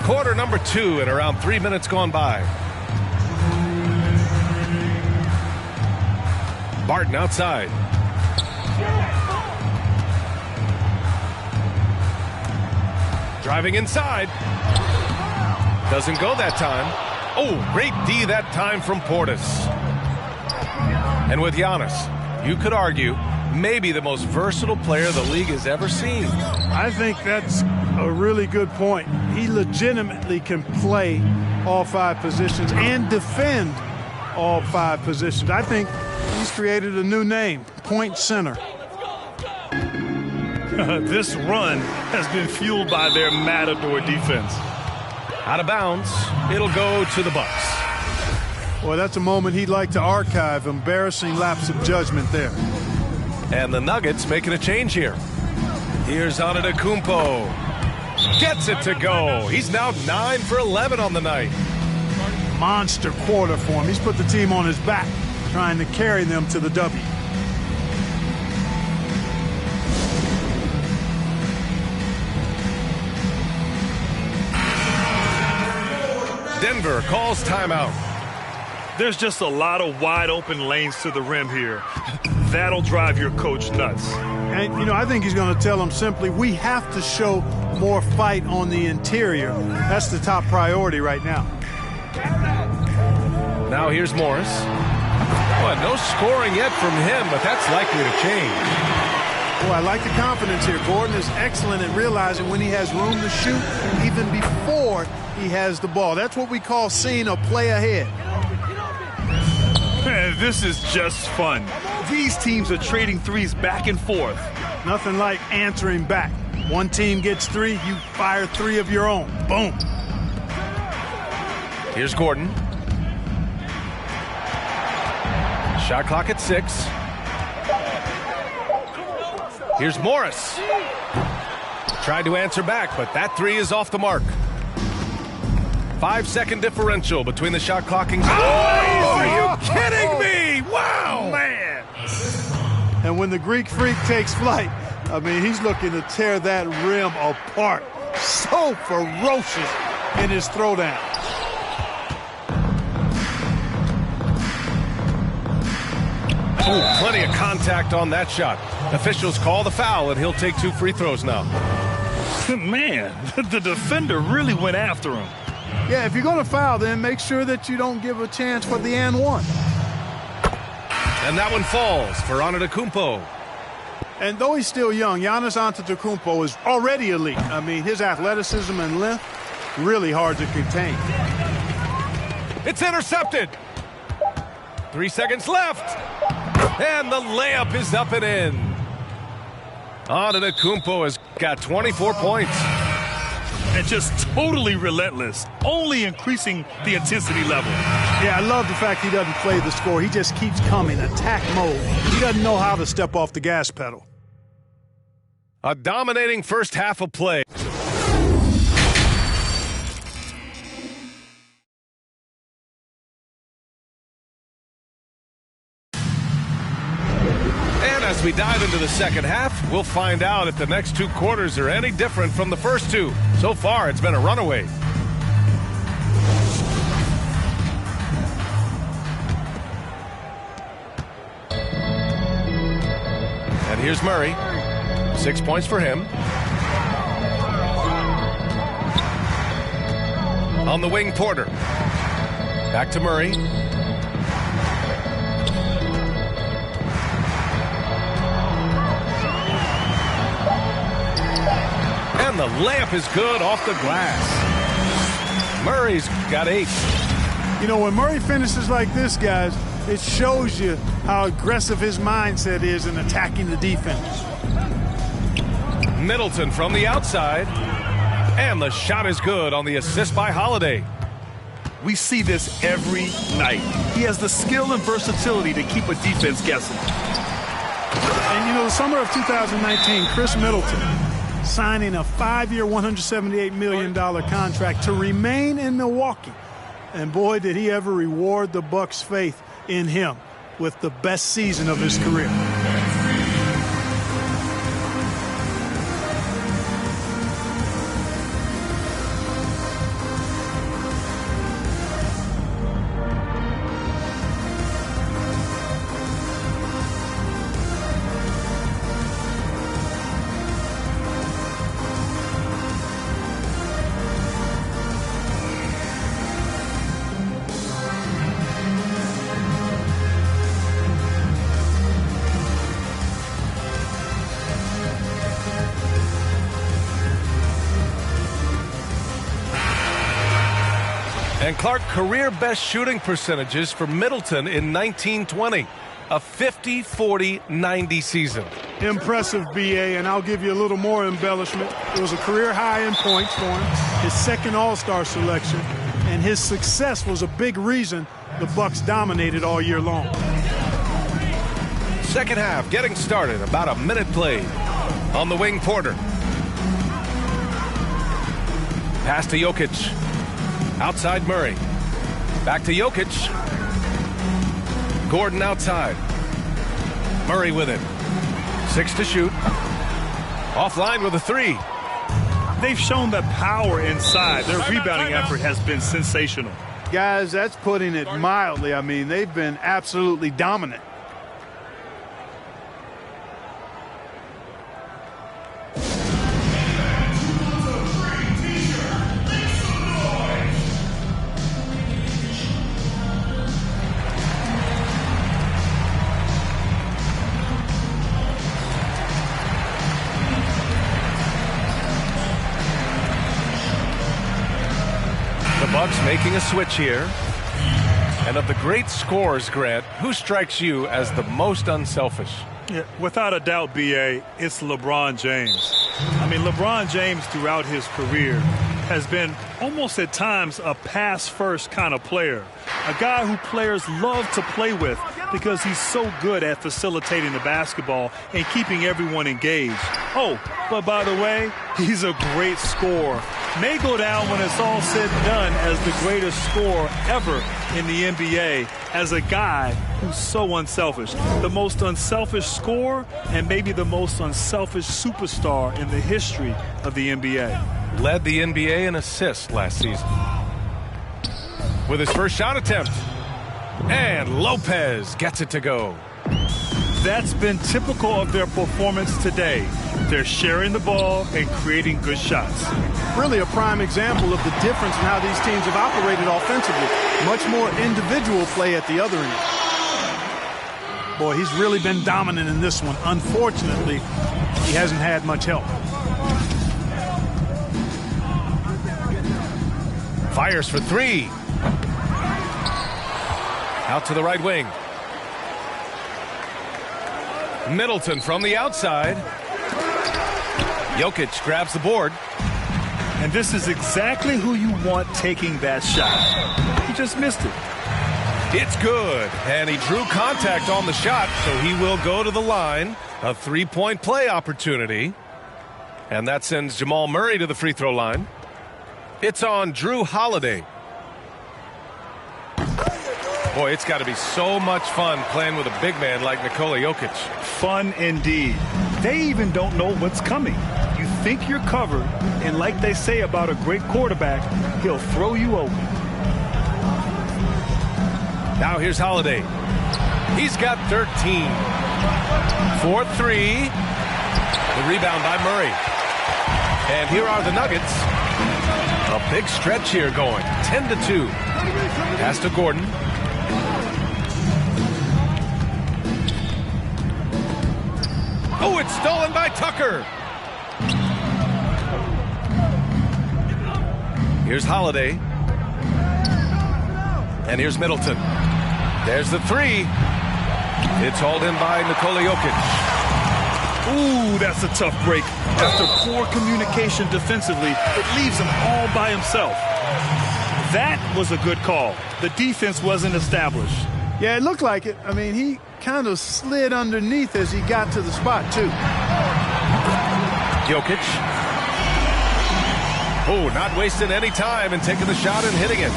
Quarter number 2 and around 3 minutes gone by. Barton outside. Driving inside. Doesn't go that time. Oh, great D that time from Portis. And with Giannis, you could argue, maybe the most versatile player the league has ever seen. I think that's a really good point. He legitimately can play all 5 positions and defend all 5 positions. I think he's created a new name, point center. This run has been fueled by their matador defense. Out of bounds, it'll go to the Bucks. Well, that's a moment he'd like to archive. Embarrassing lapse of judgment there. And the Nuggets making a change here. Here's Antetokounmpo. Gets it to go. He's now 9 for 11 on the night. Monster quarter for him. He's put the team on his back, trying to carry them to the W. Denver calls timeout. There's just a lot of wide open lanes to the rim here. That'll drive your coach nuts. And, you know, I think he's going to tell them simply, we have to show more fight on the interior. That's the top priority right now. Now here's Morris. Well, no scoring yet from him, but that's likely to change. Boy, I like the confidence here. Gordon is excellent at realizing when he has room to shoot, even before he has the ball. That's what we call seeing a play ahead. This is just fun. These teams are trading threes back and forth. Nothing like answering back. One team gets 3, you fire 3 of your own. Boom. Here's Gordon. Shot clock at 6. Here's Morris. Tried to answer back, but that 3 is off the mark. 5-second differential between the shot clocking. Oh, are you kidding me? Wow, man. And when the Greek Freak takes flight, I mean, he's looking to tear that rim apart. So ferocious in his throwdown. Oh, plenty of contact on that shot. Officials call the foul, and he'll take 2 free throws now. Man, the defender really went after him. Yeah, if you're going to foul, then make sure that you don't give a chance for the and one. And that one falls for Antetokounmpo. And though he's still young, Giannis Antetokounmpo is already elite. I mean, his athleticism and length, really hard to contain. It's intercepted. 3 seconds left. And the layup is up and in. Antetokounmpo has got 24 points. And just totally relentless, only increasing the intensity level. Yeah, I love the fact he doesn't play the score. He just keeps coming, attack mode. He doesn't know how to step off the gas pedal. A dominating first half of play. And as we dive into the second half, we'll find out if the next 2 quarters are any different from the first 2. So far, it's been a runaway. And here's Murray. 6 points for him. On the wing, Porter. Back to Murray. And the layup is good off the glass. Murray's got 8. You know, when Murray finishes like this, guys, it shows you how aggressive his mindset is in attacking the defense. Middleton from the outside. And the shot is good on the assist by Holiday. We see this every night. He has the skill and versatility to keep a defense guessing. And, you know, the summer of 2019, Chris Middleton signing a 5-year, $178 million contract to remain in Milwaukee. And, boy, did he ever reward the Bucks' faith in him with the best season of his career. And Clark, career best shooting percentages for Middleton in 1920. A 50-40-90 season. Impressive, B.A., and I'll give you a little more embellishment. It was a career high in points for him, his second All-Star selection, and his success was a big reason the Bucks dominated all year long. Second half getting started, about a minute played. On the wing, Porter. Pass to Jokic. Outside Murray. Back to Jokic. Gordon outside. Murray with it. 6 to shoot. Offline with a 3. They've shown the power inside. Their rebounding effort has been sensational. Guys, that's putting it mildly. I mean, they've been absolutely dominant. Bucks making a switch here. And of the great scorers, Grant, who strikes you as the most unselfish? Yeah, without a doubt, B.A., it's LeBron James. I mean, LeBron James throughout his career has been almost at times a pass-first kind of player. A guy who players love to play with because he's so good at facilitating the basketball and keeping everyone engaged. Oh, but by the way, he's a great scorer. May go down when it's all said and done as the greatest scorer ever in the NBA, as a guy who's so unselfish. The most unselfish scorer and maybe the most unselfish superstar in the history of the NBA. Led the NBA in assists last season. With his first shot attempt. And Lopez gets it to go. That's been typical of their performance today. They're sharing the ball and creating good shots. Really a prime example of the difference in how these teams have operated offensively. Much more individual play at the other end. Boy, he's really been dominant in this one. Unfortunately, he hasn't had much help. Fires for 3. Out to the right wing. Middleton from the outside. Jokic grabs the board. And this is exactly who you want taking that shot. He just missed it. It's good. And he drew contact on the shot, so he will go to the line. A 3-point play opportunity. And that sends Jamal Murray to the free throw line. It's on Drew Holiday. Boy, it's got to be so much fun playing with a big man like Nikola Jokic. Fun indeed. They even don't know what's coming. You think you're covered, and like they say about a great quarterback, he'll throw you open. Now here's Holiday. He's got 13. 4-3. The rebound by Murray. And here are the Nuggets. A big stretch here going. 10-2. Pass to Gordon. Oh, it's stolen by Tucker. Here's Holiday. And here's Middleton. There's the 3. It's hauled in by Nikola Jokic. Ooh, that's a tough break. After poor communication defensively, it leaves him all by himself. That was a good call. The defense wasn't established. Yeah, it looked like it. I mean, he kind of slid underneath as he got to the spot, too. Jokic. Oh, not wasting any time and taking the shot and hitting it.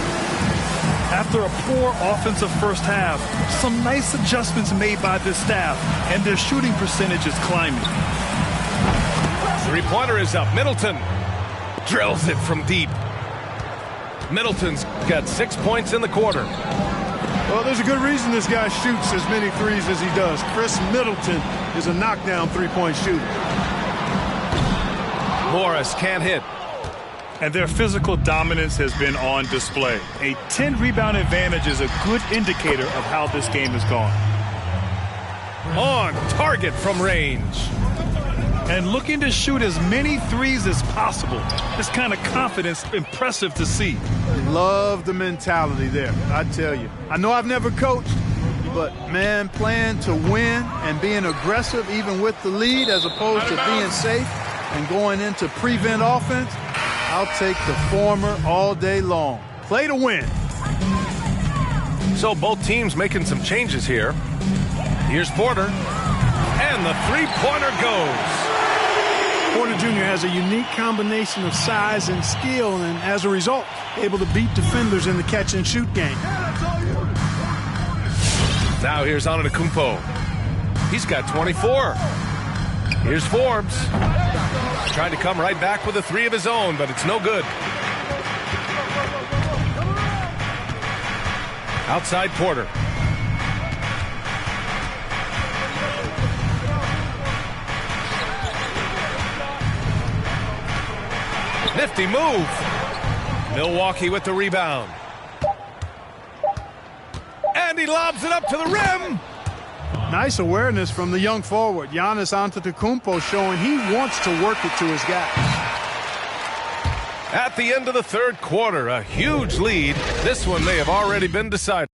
After a poor offensive first half, some nice adjustments made by this staff, and their shooting percentage is climbing. 3-pointer is up. Middleton drills it from deep. Middleton's got 6 points in the quarter. Well, there's a good reason this guy shoots as many threes as he does. Chris Middleton is a knockdown three-point shooter. Morris can't hit. And their physical dominance has been on display. A 10-rebound advantage is a good indicator of how this game has gone. On target from range. and looking to shoot as many threes as possible. This kind of confidence, impressive to see. Love the mentality there, I tell you. I know I've never coached, but, man, playing to win and being aggressive even with the lead as opposed to being safe and going into prevent offense, I'll take the former all day long. Play to win. So both teams making some changes here. Here's Porter, and the three-pointer goes. Porter Jr. has a unique combination of size and skill, and as a result, able to beat defenders in the catch-and-shoot game. Now here's Antetokounmpo. He's got 24. Here's Forbes. Trying to come right back with a three of his own, but it's no good. Outside Porter. Nifty move. Milwaukee with the rebound. And he lobs it up to the rim. Nice awareness from the young forward. Giannis Antetokounmpo showing he wants to work it to his guys. At the end of the third quarter, a huge lead. This one may have already been decided.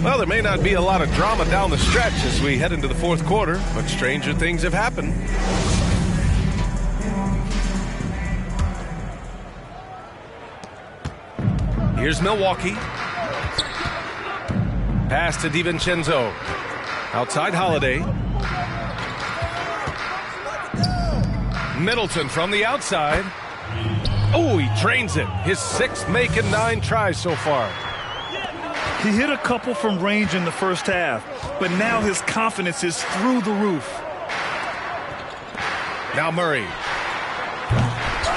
Well, there may not be a lot of drama down the stretch as we head into the fourth quarter, but stranger things have happened. Here's Milwaukee. Pass to DiVincenzo. Outside Holiday. Middleton from the outside. Oh, he drains it. His sixth make and 9 tries so far. He hit a couple from range in the first half, but now his confidence is through the roof. Now Murray.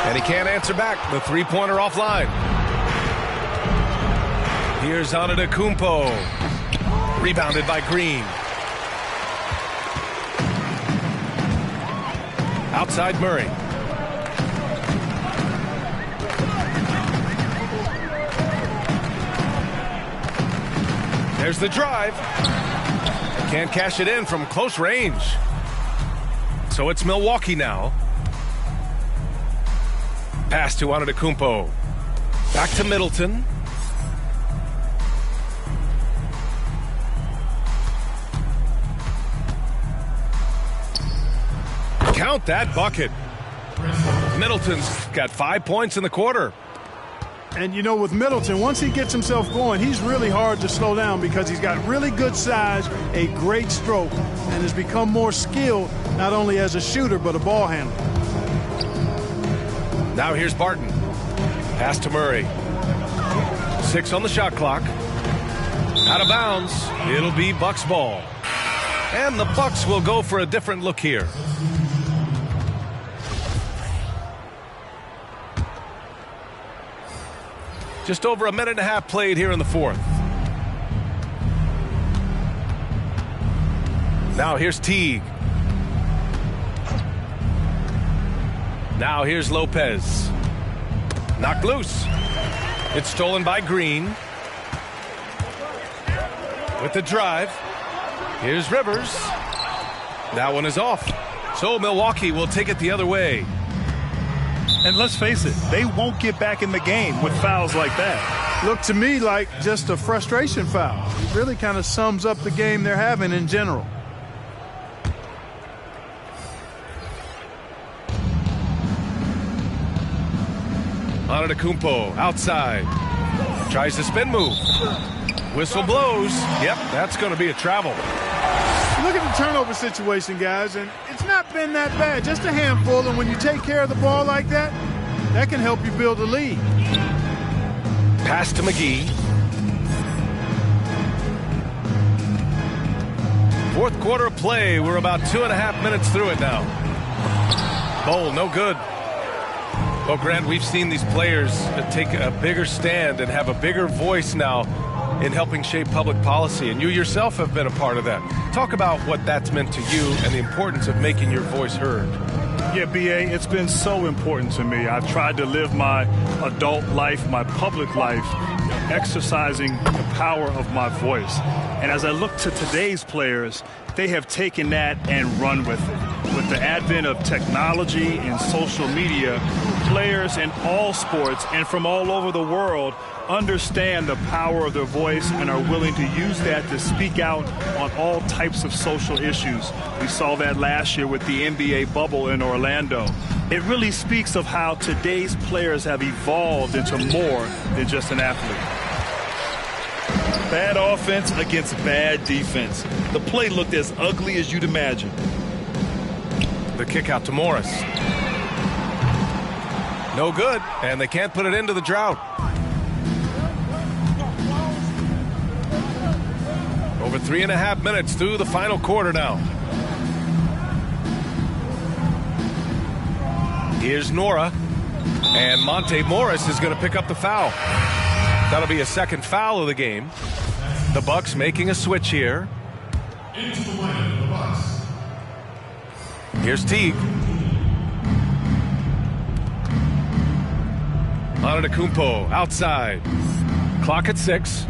And he can't answer back. The three-pointer offline. Here's Antetokounmpo. Rebounded by Green. Outside Murray. There's the drive. Can't cash it in from close range. So it's Milwaukee now. Pass to Antetokounmpo. Back to Middleton. Count that bucket. Middleton's got 5 points in the quarter. And, you know, with Middleton, once he gets himself going, he's really hard to slow down because he's got really good size, a great stroke, and has become more skilled not only as a shooter but a ball handler. Now here's Barton. Pass to Murray. 6 on the shot clock. Out of bounds. It'll be Bucks ball. And the Bucks will go for a different look here. Just over a minute and a half played here in the fourth. Now here's Teague. Now here's Lopez. Knocked loose. It's stolen by Green. With the drive. Here's Rivers. That one is off. So Milwaukee will take it the other way. And let's face it, they won't get back in the game with fouls like that. Looked to me like just a frustration foul. It really kind of sums up the game they're having in general. Antetokounmpo outside. Tries to spin move. Whistle blows. Yep, that's going to be a travel. Look at the turnover situation, guys, and it's not been that bad. Just a handful, and when you take care of the ball like that, that can help you build a lead. Pass to McGee. Fourth quarter of play. We're about 2.5 minutes through it now. Bowl, no good. Well, Grant, we've seen these players take a bigger stand and have a bigger voice now in helping shape public policy, and you yourself have been a part of that. Talk about what that's meant to you and the importance of making your voice heard. Yeah, B.A., it's been so important to me. I've tried to live my adult life, my public life, exercising the power of my voice. And as I look to today's players, they have taken that and run with it. With the advent of technology and social media, players in all sports and from all over the world understand the power of their voice and are willing to use that to speak out on all types of social issues. We saw that last year with the NBA bubble in Orlando. It really speaks of how today's players have evolved into more than just an athlete. Bad offense against bad defense. The play looked as ugly as you'd imagine. The kick out to Morris. No good, and they can't put it into the drought. Over 3.5 minutes through the final quarter now. Here's Nora, and Monte Morris is going to pick up the foul. That'll be a second foul of the game. The Bucks making a switch here. Into the lane, the Bucks. Here's Teague. Antetokounmpo outside. Clock at 6.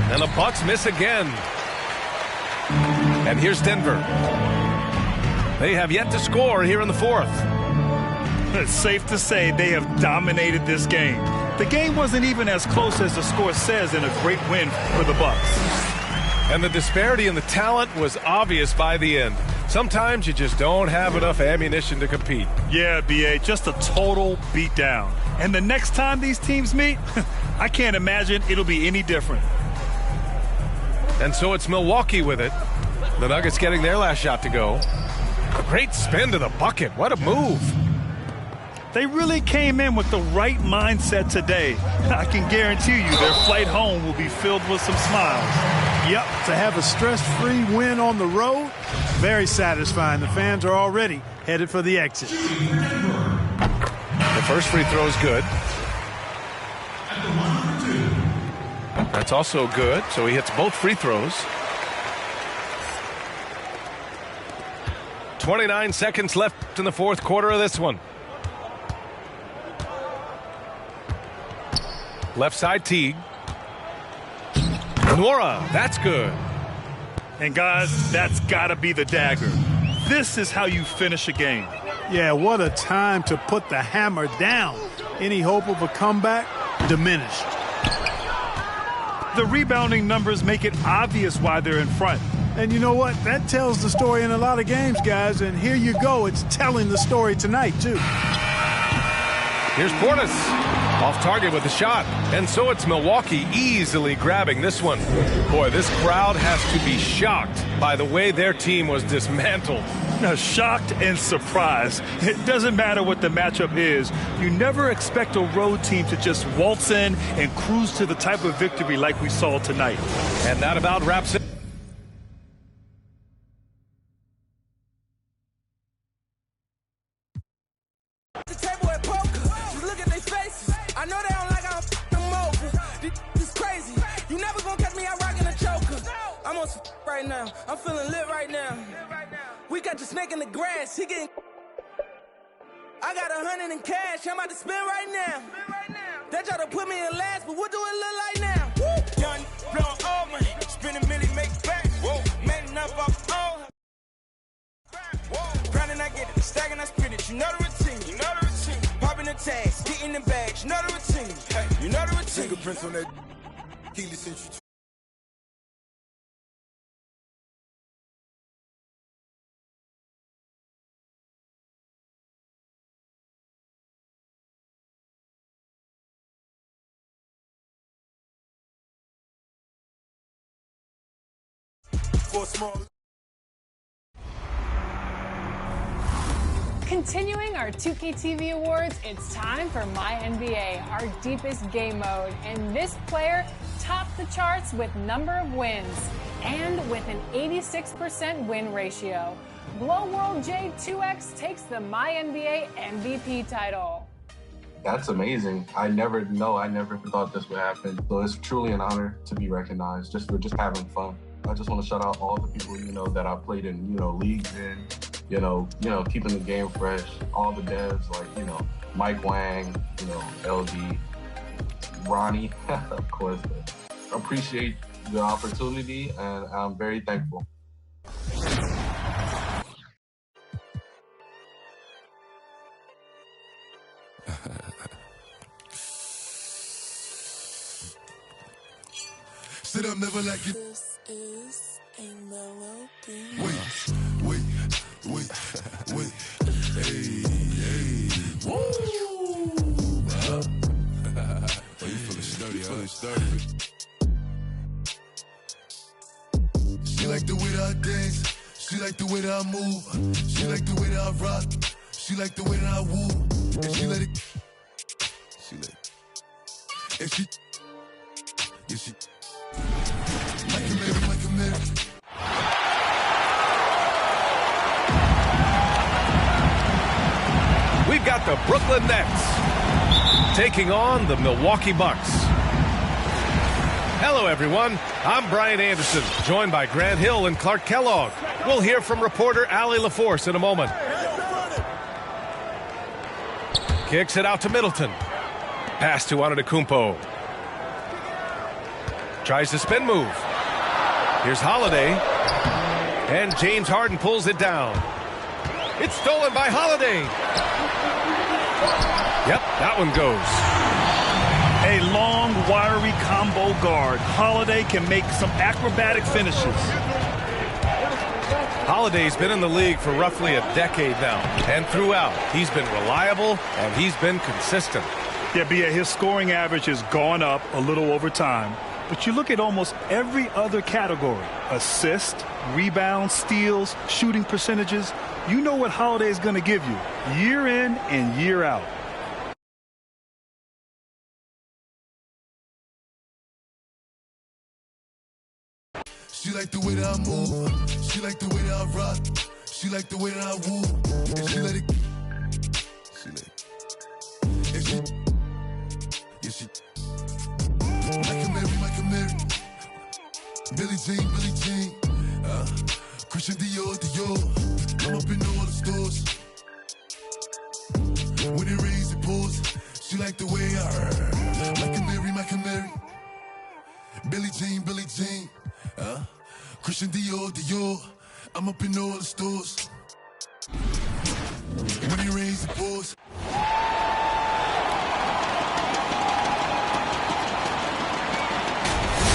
And the Bucks miss again. And here's Denver. They have yet to score here in the fourth. It's safe to say they have dominated this game. The game wasn't even as close as the score says in a great win for the Bucks. And the disparity in the talent was obvious by the end. Sometimes you just don't have enough ammunition to compete. Yeah, B.A., just a total beatdown. And the next time these teams meet, I can't imagine it'll be any different. And so it's Milwaukee with it. The Nuggets getting their last shot to go. Great spin to the bucket. What a move. They really came in with the right mindset today. I can guarantee you their flight home will be filled with some smiles. Yep, to have a stress-free win on the road, very satisfying. The fans are already headed for the exit. The first free throw is good. That's also good, so he hits both free throws. 29 seconds left in the fourth quarter of this one. Left side Teague. Nora, that's good. And guys, that's got to be the dagger. This is how you finish a game. Yeah, what a time to put the hammer down. Any hope of a comeback? Diminished. The rebounding numbers make it obvious why they're in front. And you know what? That tells the story in a lot of games, guys. And here you go. It's telling the story tonight, too. Here's Portis. Off target with the shot. And so it's Milwaukee easily grabbing this one. Boy, this crowd has to be shocked by the way their team was dismantled. Shocked and surprised. It doesn't matter what the matchup is. You never expect a road team to just waltz in and cruise to the type of victory like we saw tonight. And that about wraps it. Right now, I'm feeling lit right now. We got the snake in the grass. He getting. I got 100 in cash. I'm about to spend right now. They try to put me in last, but what do it look like now? Woo! Young, blowing all money, spend a million, make back. Whoa, man, up off all. Whoa, grinding, I get it, stacking, I spin it. You know the routine. You know the routine. Popping the tags, getting the bags. You know the routine. Hey, you know the routine. Fingerprints on that. Keely sent you. Continuing our 2K TV awards, it's time for My NBA, our deepest game mode. And this player topped the charts with number of wins and with an 86% win ratio. Blow World J2X takes the My NBA MVP title. That's amazing. I never thought this would happen. So it's truly an honor to be recognized. We're just having fun. I just want to shout out all the people, that I played in, leagues in, keeping the game fresh. All the devs like, Mike Wang, LD, Ronnie, of course. I appreciate the opportunity, and I'm very thankful. Sit up, never like you. This is a melody. Wait. Hey. Woo! Oh, you feeling sturdy, She like the way that I dance. She like the way that I move. She like the way that I rock. She like the way that I woo. And she let it. And she. Yeah, she. Like a Mary. We've got the Brooklyn Nets taking on the Milwaukee Bucks. Hello, everyone. I'm Brian Anderson, joined by Grant Hill and Clark Kellogg. We'll hear from reporter Allie LaForce in a moment. Kicks it out to Middleton. Pass to Antetokounmpo. Tries to spin move. Here's Holiday. And James Harden pulls it down. It's stolen by Holiday. Yep, that one goes. A long, wiry combo guard. Holiday can make some acrobatic finishes. Holiday's been in the league for roughly a decade now. And throughout, he's been reliable and he's been consistent. Yeah, B.A., his scoring average has gone up a little over time. But you look at almost every other category, assist, rebounds, steals, shooting percentages, you know what Holiday is going to give you year in and year out. She like the way that I move. She like the way that I rock. She like the way that I woo. And she let it. And she. Yeah, she. Like a Mary. Billie Jean. Christian Dior. I'm up in all the stores. When it rains, it pours. She like the way I. Like a Mary. Billie Jean. Christian Dior. I'm up in all the stores. When it rains, it pours.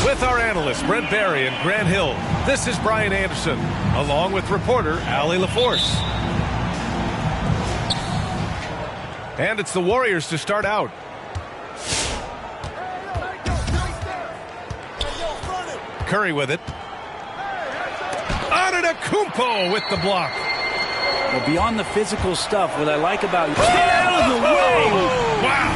With our analysts, Brent Barry and Grant Hill, this is Brian Anderson, along with reporter Allie LaForce. And it's the Warriors to start out. Curry with it. Antetokounmpo with the block. Well, beyond the physical stuff, what I like about you... Get out of the way! Wow!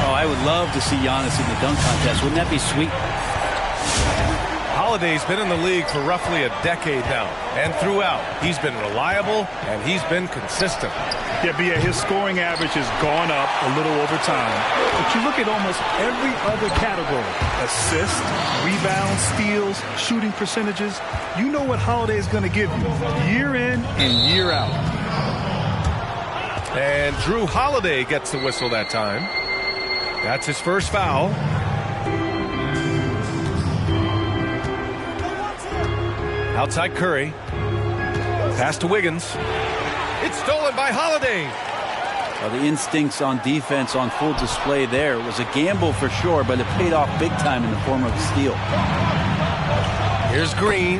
Oh, I would love to see Giannis in the dunk contest. Wouldn't that be sweet? Holiday's been in the league for roughly a decade now. And throughout, he's been reliable and he's been consistent. Yeah, B.A., his scoring average has gone up a little over time. But you look at almost every other category, assist, rebounds, steals, shooting percentages, you know what Holiday is going to give you year in and year out. And Drew Holiday gets the whistle that time. That's his first foul. Outside Curry. Pass to Wiggins. It's stolen by Holiday. Well, the instincts on defense on full display there. It was a gamble for sure, but it paid off big time in the form of a steal. Here's Green.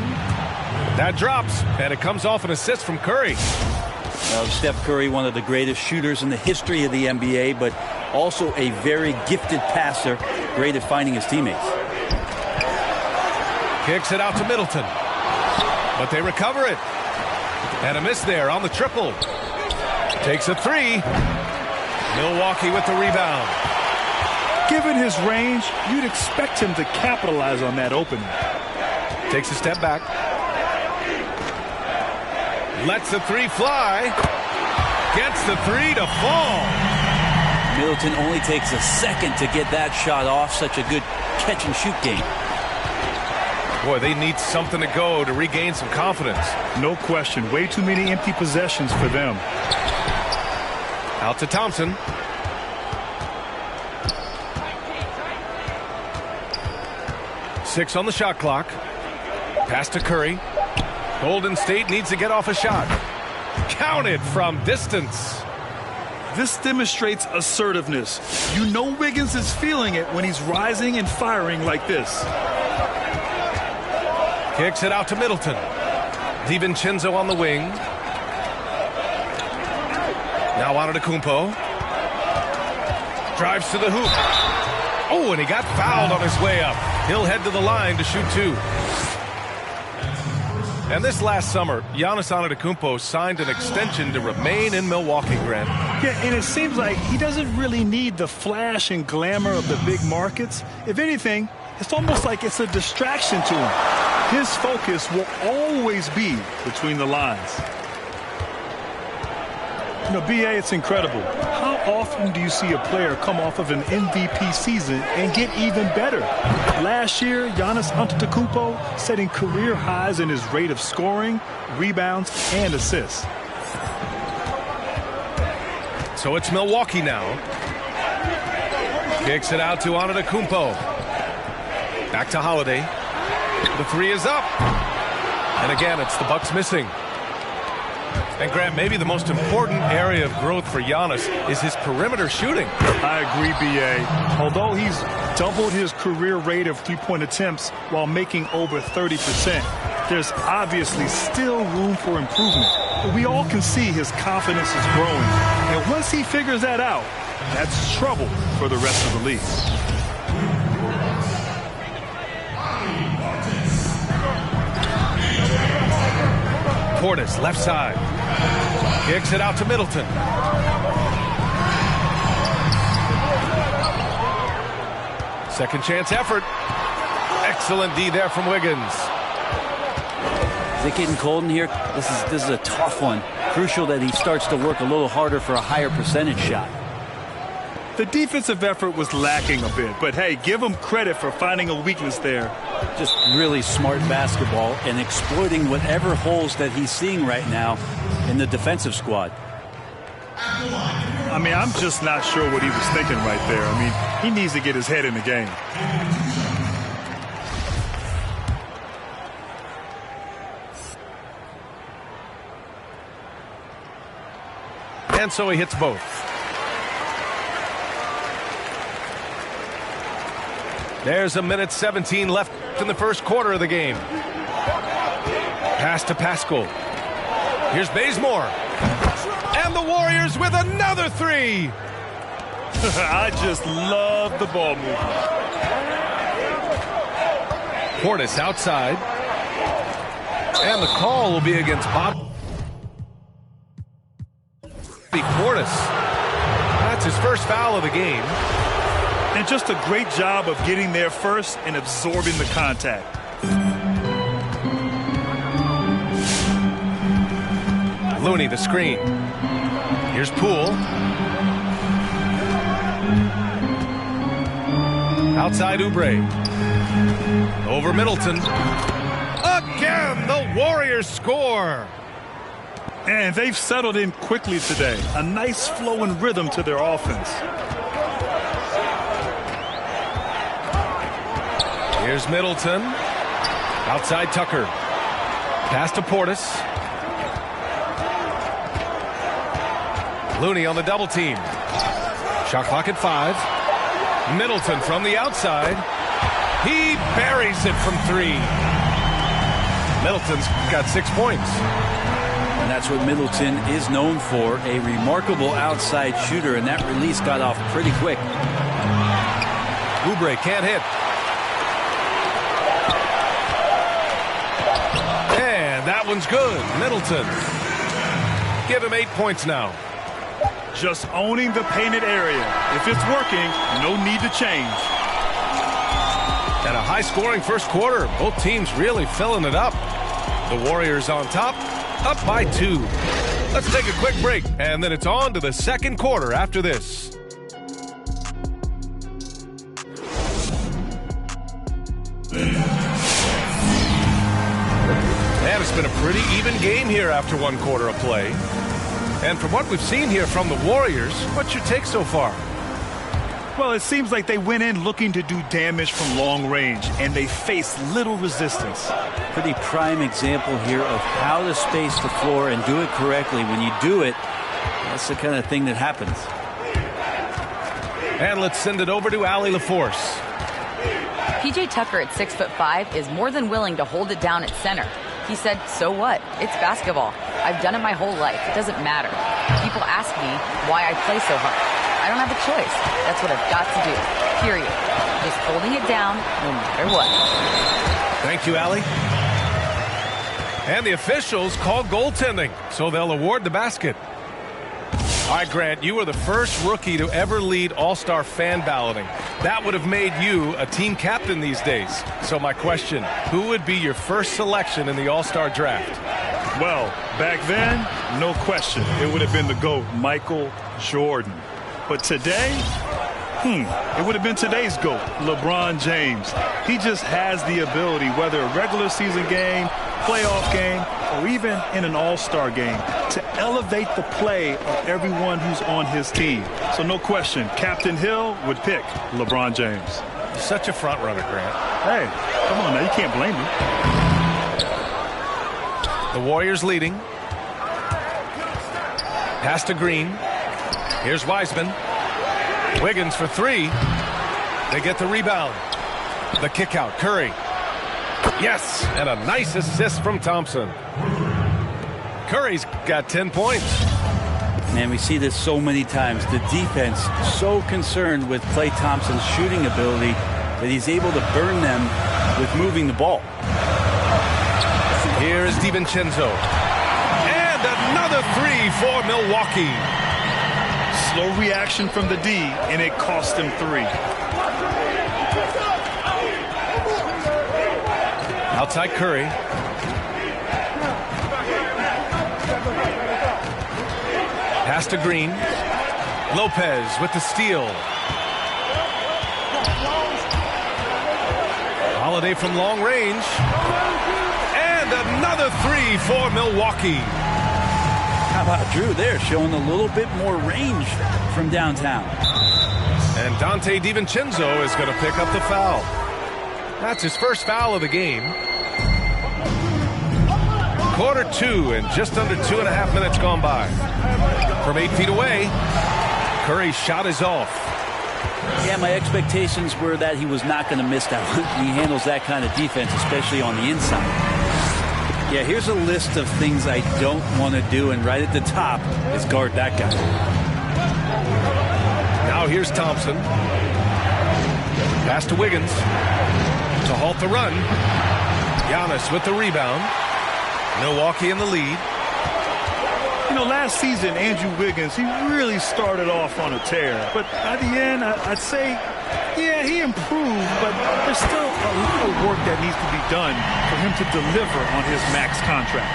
That drops, and it comes off an assist from Curry. Well, Steph Curry, one of the greatest shooters in the history of the NBA, but also a very gifted passer, great at finding his teammates. Kicks it out to Middleton. But they recover it. And a miss there on the triple. Takes a three. Milwaukee with the rebound. Given his range, you'd expect him to capitalize on that opening. Takes a step back. Lets the three fly. Gets the three to fall. Middleton only takes a second to get that shot off. Such a good catch and shoot game. Boy, they need something to go to regain some confidence. No question. Way too many empty possessions for them. Out to Thompson. Six on the shot clock. Pass to Curry. Golden State needs to get off a shot. Counted from distance. This demonstrates assertiveness. You know Wiggins is feeling it when he's rising and firing like this. Kicks it out to Middleton. DiVincenzo on the wing. Now Antetokounmpo. Drives to the hoop. Oh, and he got fouled on his way up. He'll head to the line to shoot two. And this last summer, Giannis Antetokounmpo signed an extension to remain in Milwaukee, Grant. Yeah, and it seems like he doesn't really need the flash and glamour of the big markets. If anything, it's almost like it's a distraction to him. His focus will always be between the lines. You know, B.A., it's incredible. How often do you see a player come off of an MVP season and get even better? Last year, Giannis Antetokounmpo setting career highs in his rate of scoring, rebounds, and assists. So it's Milwaukee now. Kicks it out to Antetokounmpo. Back to Holiday. The three is up. And again, it's the Bucks missing. And Grant, maybe the most important area of growth for Giannis is his perimeter shooting. I agree, B.A. Although he's doubled his career rate of three-point attempts while making over 30%, there's obviously still room for improvement. But we all can see his confidence is growing. And once he figures that out, that's trouble for the rest of the league. Portis, left side. Kicks it out to Middleton. Second chance effort. Excellent D there from Wiggins. Is it getting cold in here? This is a tough one. Crucial that he starts to work a little harder for a higher percentage shot. The defensive effort was lacking a bit, but hey, give him credit for finding a weakness there. Just really smart basketball and exploiting whatever holes that he's seeing right now in the defensive squad. I mean, I'm just not sure what he was thinking right there. I mean, he needs to get his head in the game. And so he hits both. There's a minute 17 left in the first quarter of the game. Pass to Pascal. Here's Bazemore. And the Warriors with another three. I just love the ball movement. Portis outside. And the call will be against Bobby Portis. That's his first foul of the game. And just a great job of getting there first and absorbing the contact. Looney, the screen. Here's Poole. Outside Oubre. Over Middleton. Again, the Warriors score. And they've settled in quickly today. A nice flow and rhythm to their offense. Here's Middleton. Outside Tucker. Pass to Portis. Looney on the double team. Shot clock at 5. Middleton from the outside. He buries it from 3. Middleton's got 6 points. And that's what Middleton is known for, a remarkable outside shooter, and that release got off pretty quick. Oubre can't hit. And that one's good. Middleton. Give him 8 points now. Just owning the painted area. If it's working, no need to change. And a high-scoring first quarter. Both teams really filling it up. The Warriors on top, up by 2. Let's take a quick break, and then it's on to the second quarter after this. And it's been a pretty even game here after one quarter of play. And from what we've seen here from the Warriors, what's your take so far? Well, it seems like they went in looking to do damage from long range, and they faced little resistance. Pretty prime example here of how to space the floor and do it correctly. When you do it, that's the kind of thing that happens. And let's send it over to Allie LaForce. PJ Tucker at 6'5" is more than willing to hold it down at center. He said, so what? It's basketball. I've done it my whole life. It doesn't matter. People ask me why I play so hard. I don't have a choice. That's what I've got to do. Period. Just holding it down no matter what. Thank you, Allie. And the officials call goaltending, so they'll award the basket. All right, Grant, you were the first rookie to ever lead All-Star fan balloting. That would have made you a team captain these days. So my question, who would be your first selection in the All-Star draft? Well, back then, no question. It would have been the GOAT, Michael Jordan. But today, it would have been today's GOAT, LeBron James. He just has the ability, whether a regular season game, playoff game, or even in an all-star game, to elevate the play of everyone who's on his team. So no question, Captain Hill would pick LeBron James. Such a front runner, Grant. Hey, come on now, you can't blame me. The Warriors leading. Pass to Green. Here's Wiseman. Wiggins for three. They get the rebound. The kick out. Curry. Yes, and a nice assist from Thompson. Curry's got 10 points. Man, we see this so many times. The defense so concerned with Klay Thompson's shooting ability that he's able to burn them with moving the ball. Here is DiVincenzo. And another three for Milwaukee. Slow reaction from the D, and it cost him three. Outside Curry. Pass to Green. Lopez with the steal. Holiday from long range. And another three for Milwaukee. How about Drew there, showing a little bit more range from downtown. And Dante DiVincenzo is going to pick up the foul. That's his first foul of the game. Quarter two and just under 2.5 minutes gone by. From 8 feet away, Curry's shot is off. Yeah, my expectations were that he was not going to miss that one. He handles that kind of defense, especially on the inside. Yeah, here's a list of things I don't want to do, and right at the top is guard that guy. Now here's Thompson. Pass to Wiggins to halt the run. Giannis with the rebound. Milwaukee in the lead. You know, last season, Andrew Wiggins, he really started off on a tear. But at the end, I'd say, yeah, he improved, but there's still a lot of work that needs to be done for him to deliver on his max contract.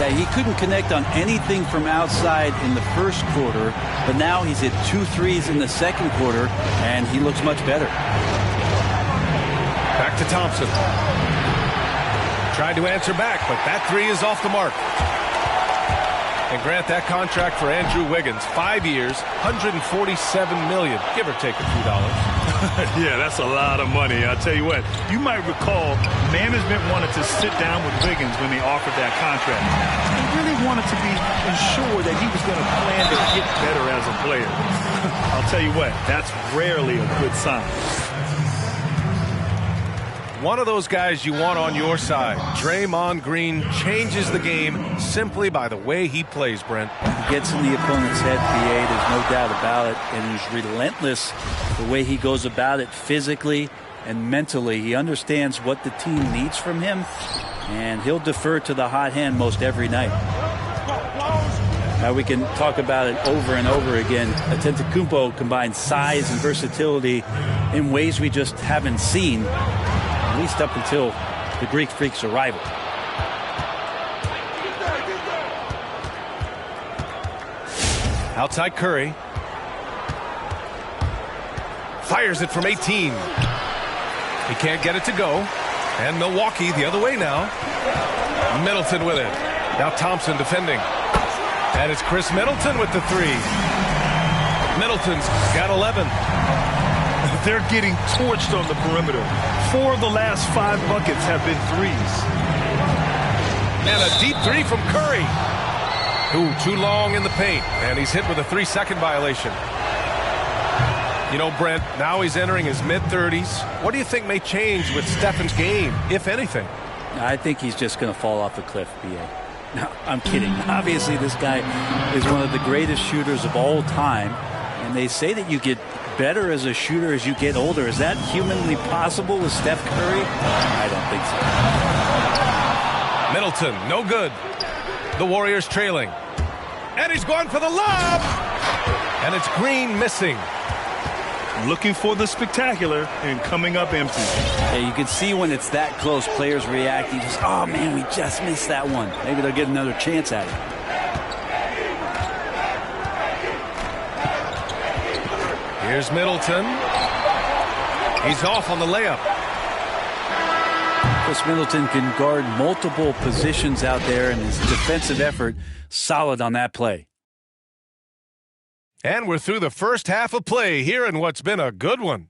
Yeah, he couldn't connect on anything from outside in the first quarter, but now he's hit 2 threes in the second quarter, and he looks much better. Back to Thompson. Tried to answer back, but that three is off the mark. And Grant, that contract for Andrew Wiggins, 5 years, $147 million, give or take a few dollars. Yeah, that's a lot of money. I'll tell you what, you might recall management wanted to sit down with Wiggins when they offered that contract. They really wanted to be ensured that he was going to plan to get better as a player. I'll tell you what, that's rarely a good sign. One of those guys you want on your side. Draymond Green changes the game simply by the way he plays, Brent. He gets in the opponent's head, BA, there's no doubt about it, and he's relentless the way he goes about it physically and mentally. He understands what the team needs from him, and he'll defer to the hot hand most every night. Now we can talk about it over and over again. Antetokounmpo combines size and versatility in ways we just haven't seen, at least up until the Greek Freak's arrival. Outside Curry. Fires it from 18. He can't get it to go. And Milwaukee the other way now. Middleton with it. Now Thompson defending. And it's Chris Middleton with the three. Middleton's got 11. They're getting torched on the perimeter. 4 of the last 5 buckets have been threes. And a deep three from Curry. Ooh, too long in the paint. And he's hit with a 3-second violation. You know, Brent, now he's entering his mid-30s. What do you think may change with Stephen's game, if anything? I think he's just going to fall off a cliff, B.A. No, I'm kidding. Obviously, this guy is one of the greatest shooters of all time. And they say that you get better as a shooter as you get older. Is that humanly possible with Steph Curry? I don't think so. Middleton, no good. The Warriors trailing. And he's going for the lob. And it's Green missing. Looking for the spectacular and coming up empty. Yeah, you can see when it's that close, players react. You just, oh man, we just missed that one. Maybe they'll get another chance at it. Here's Middleton. He's off on the layup. Chris Middleton can guard multiple positions out there, and his defensive effort solid on that play. And we're through the first half of play here in what's been a good one.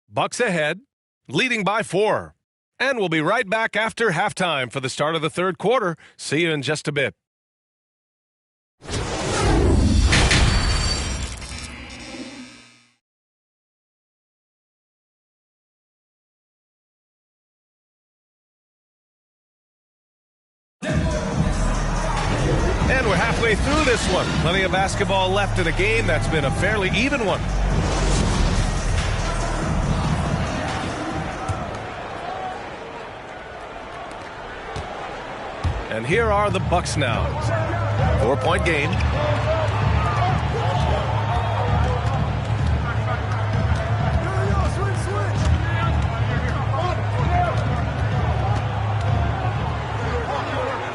Bucks ahead, leading by 4. And we'll be right back after halftime for the start of the third quarter. See you in just a bit. And we're halfway through this one. Plenty of basketball left in a game that's been a fairly even one. And here are the Bucks now. 4-point game.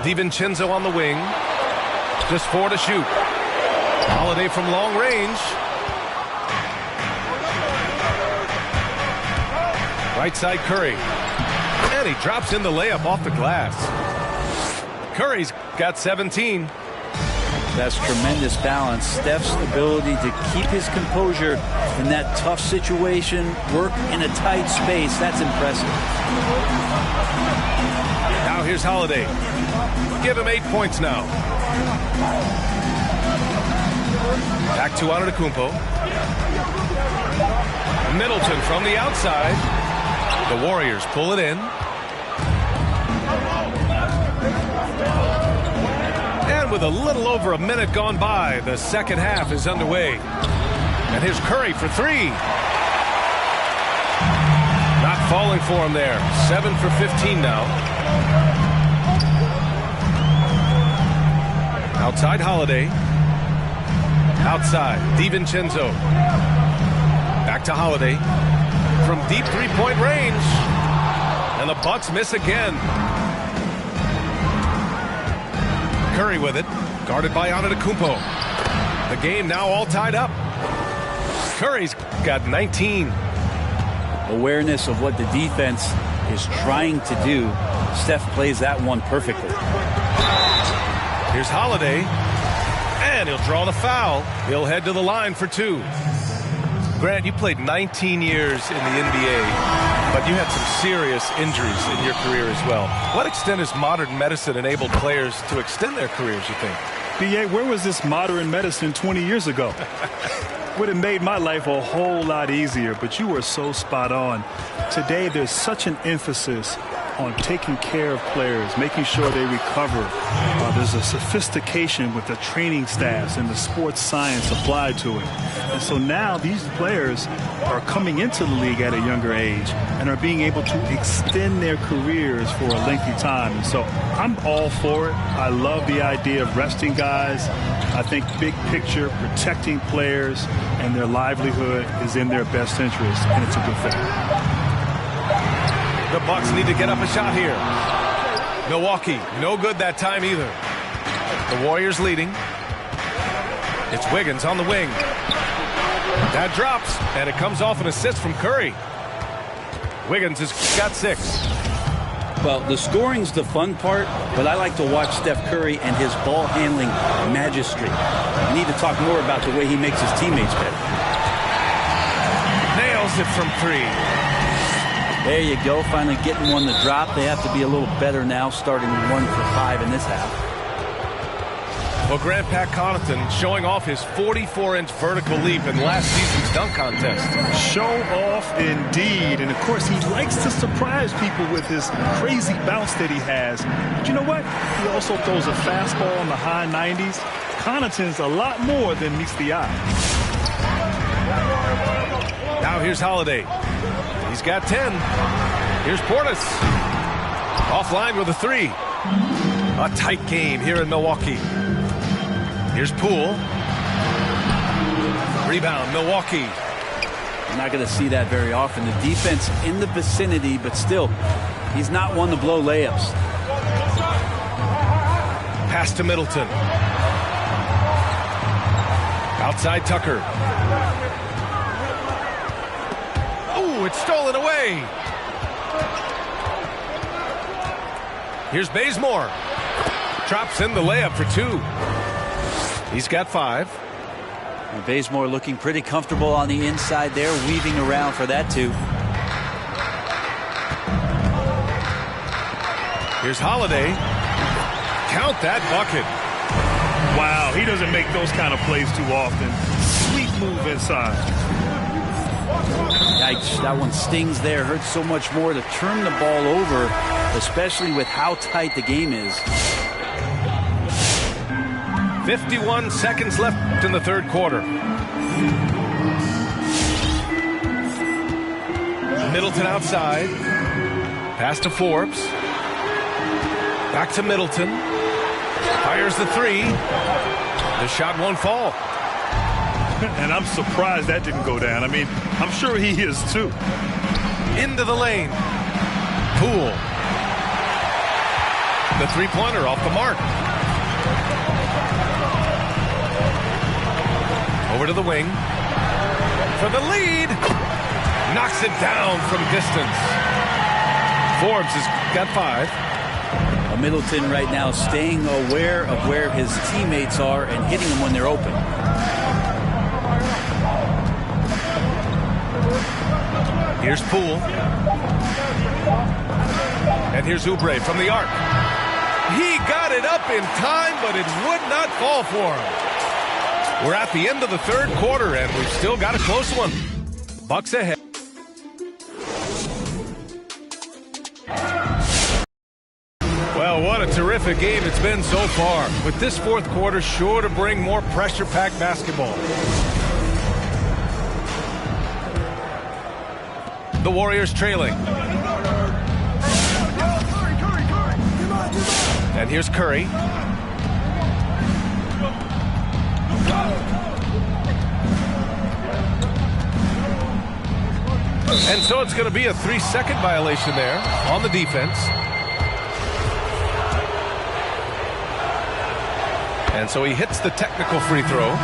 DiVincenzo on the wing. Just 4 to shoot. Holiday from long range. Right side Curry. And he drops in the layup off the glass. Curry's got 17. That's tremendous balance. Steph's ability to keep his composure in that tough situation, work in a tight space, that's impressive. Now here's Holiday. Give him 8 points now. Back to Antetokounmpo. Middleton from the outside. The Warriors pull it in. And with a little over a minute gone by, the second half is underway. And here's Curry for 3. Not falling for him there. 7 for 15 now. Outside Holiday. Outside DiVincenzo. Back to Holiday. From deep 3-point range. And the Bucks miss again. Curry with it. Guarded by Antetokounmpo. The game now all tied up. Curry's got 19. Awareness of what the defense is trying to do. Steph plays that one perfectly. Here's Holiday. And he'll draw the foul. He'll head to the line for 2. Grant, you played 19 years in the NBA, but you had some serious injuries in your career as well. What extent has modern medicine enabled players to extend their careers, you think? B.A., where was this modern medicine 20 years ago? Would have made my life a whole lot easier, but you were so spot on. Today, there's such an emphasis on taking care of players, making sure they recover. There's a sophistication with the training staffs and the sports science applied to it. And so now these players are coming into the league at a younger age and are being able to extend their careers for a lengthy time. And so I'm all for it. I love the idea of resting guys. I think big picture, protecting players and their livelihood is in their best interest, and it's a good thing. The Bucks need to get up a shot here. Milwaukee, no good that time either. The Warriors leading. It's Wiggins on the wing. That drops, and it comes off an assist from Curry. Wiggins has got 6. Well, the scoring's the fun part, but I like to watch Steph Curry and his ball handling magistry. We need to talk more about the way he makes his teammates better. Nails it from 3. There you go, finally getting one to drop. They have to be a little better now, starting 1 for 5 in this half. Well, Grant Pat Connaughton showing off his 44-inch vertical leap in last season's dunk contest. Show off indeed. And, of course, he likes to surprise people with his crazy bounce that he has. But you know what? He also throws a fastball in the high 90s. Connaughton's a lot more than meets the eye. Now here's Holiday. He's got 10. Here's Portis. Offline with a 3. A tight game here in Milwaukee. Here's Poole. Rebound, Milwaukee. I'm not going to see that very often. The defense in the vicinity, but still, he's not one to blow layups. Pass to Middleton. Outside Tucker. Oh, it's stolen away. Here's Bazemore. Drops in the layup for 2. He's got 5. And Bazemore looking pretty comfortable on the inside there, weaving around for that 2. Here's Holiday. Count that bucket. Wow, he doesn't make those kind of plays too often. Sweet move inside. Yikes, that one stings there. Hurts so much more to turn the ball over, especially with how tight the game is. 51 seconds left in the third quarter. Middleton outside. Pass to Forbes. Back to Middleton. Fires the 3. The shot won't fall. And I'm surprised that didn't go down. I mean, I'm sure he is too. Into the lane. Poole. The 3-pointer off the mark. Over to the wing. For the lead. Knocks it down from distance. Forbes has got 5. Middleton right now staying aware of where his teammates are and hitting them when they're open. Here's Poole. And here's Oubre from the arc. He got it up in time, but it would not fall for him. We're at the end of the third quarter, and we've still got a close one. Bucks ahead. Well, what a terrific game it's been so far. With this fourth quarter sure to bring more pressure-packed basketball. The Warriors trailing. And here's Curry. And so it's going to be a 3-second violation there on the defense. And so he hits the technical free throw.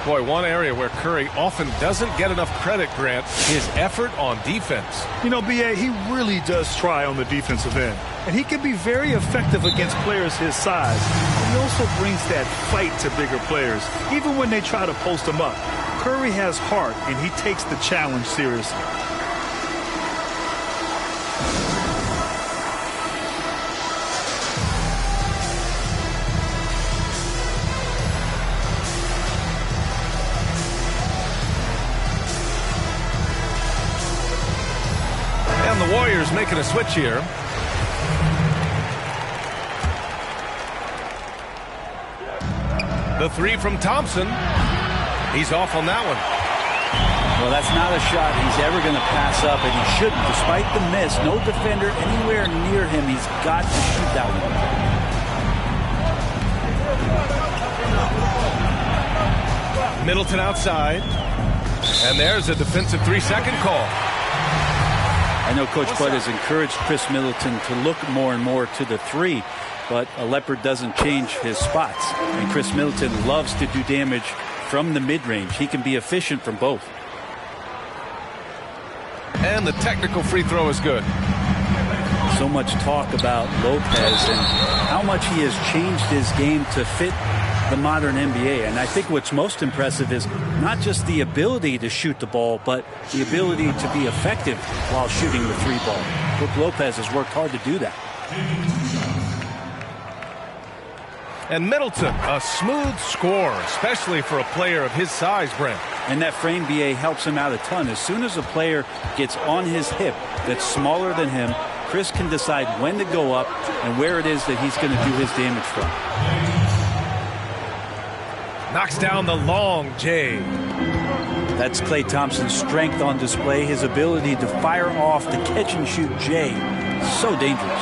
Boy, one area where Curry often doesn't get enough credit, Grant, his effort on defense. You know, B.A., he really does try on the defensive end. And he can be very effective against players his size. He also brings that fight to bigger players, even when they try to post him up. Curry has heart, and he takes the challenge seriously. And the Warriors making a switch here. The 3 from Thompson. He's off on that one. Well, that's not a shot he's ever going to pass up, and he shouldn't. Despite the miss, no defender anywhere near him. He's got to shoot that one. Middleton outside. And there's a defensive 3-second call. I know Coach Bud has encouraged Chris Middleton to look more and more to the 3, but a leopard doesn't change his spots. And Chris Middleton loves to do damage from the mid-range. He can be efficient from both. And the technical free throw is good. So much talk about Lopez and how much he has changed his game to fit the modern NBA. And I think what's most impressive is not just the ability to shoot the ball, but the ability to be effective while shooting the three ball. Brook Lopez has worked hard to do that. And Middleton, a smooth score, especially for a player of his size, Brent. And that frame, BA, helps him out a ton. As soon as a player gets on his hip that's smaller than him, Chris can decide when to go up and where it is that he's going to do his damage from. Knocks down the long J. That's Klay Thompson's strength on display, his ability to fire off the catch-and-shoot J. So dangerous.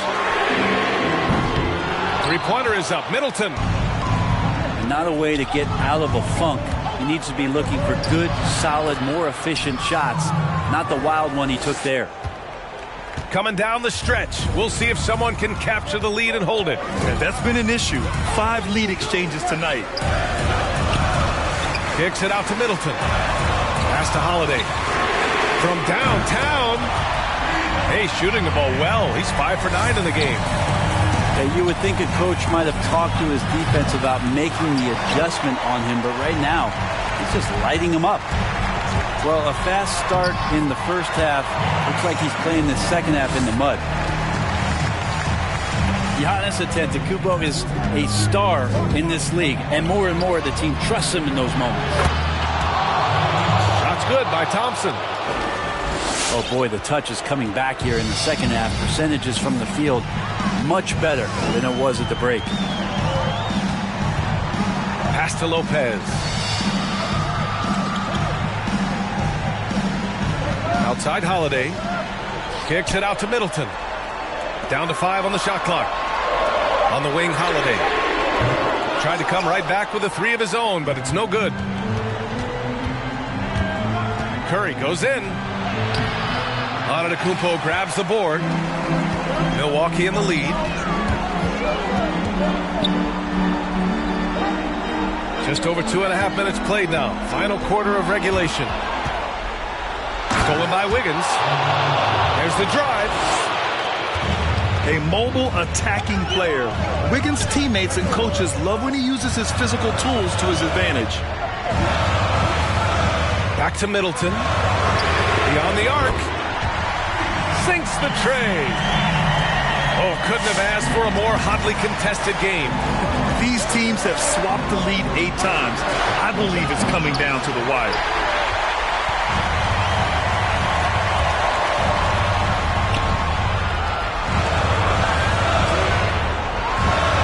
Three-pointer is up. Middleton. Not a way to get out of a funk. He needs to be looking for good, solid, more efficient shots, not the wild one he took there. Coming down the stretch. We'll see if someone can capture the lead and hold it. And that's been an issue. 5 lead exchanges tonight. Kicks it out to Middleton. Pass to Holiday. From downtown. Hey, shooting the ball well. He's 5 for 9 in the game. You would think a coach might have talked to his defense about making the adjustment on him, but right now, he's just lighting him up. Well, a fast start in the first half. Looks like he's playing the second half in the mud. Giannis Antetokounmpo is a star in this league, and more the team trusts him in those moments. Shot's good by Thompson. Oh boy, the touch is coming back here in the second half. Percentages from the field much better than it was at the break. Pass to Lopez. Outside Holiday. Kicks it out to Middleton. Down to 5 on the shot clock. On the wing, Holiday. Tried to come right back with a 3 of his own, but it's no good. Curry goes in. Antetokounmpo grabs the board. Milwaukee in the lead. Just over 2.5 minutes played now. Final quarter of regulation. Stolen by Wiggins. There's the drive. A mobile attacking player. Wiggins' teammates and coaches love when he uses his physical tools to his advantage. Back to Middleton. Beyond the arc. Sinks the tray. Oh, couldn't have asked for a more hotly contested game. These teams have swapped the lead 8 times. I believe it's coming down to the wire.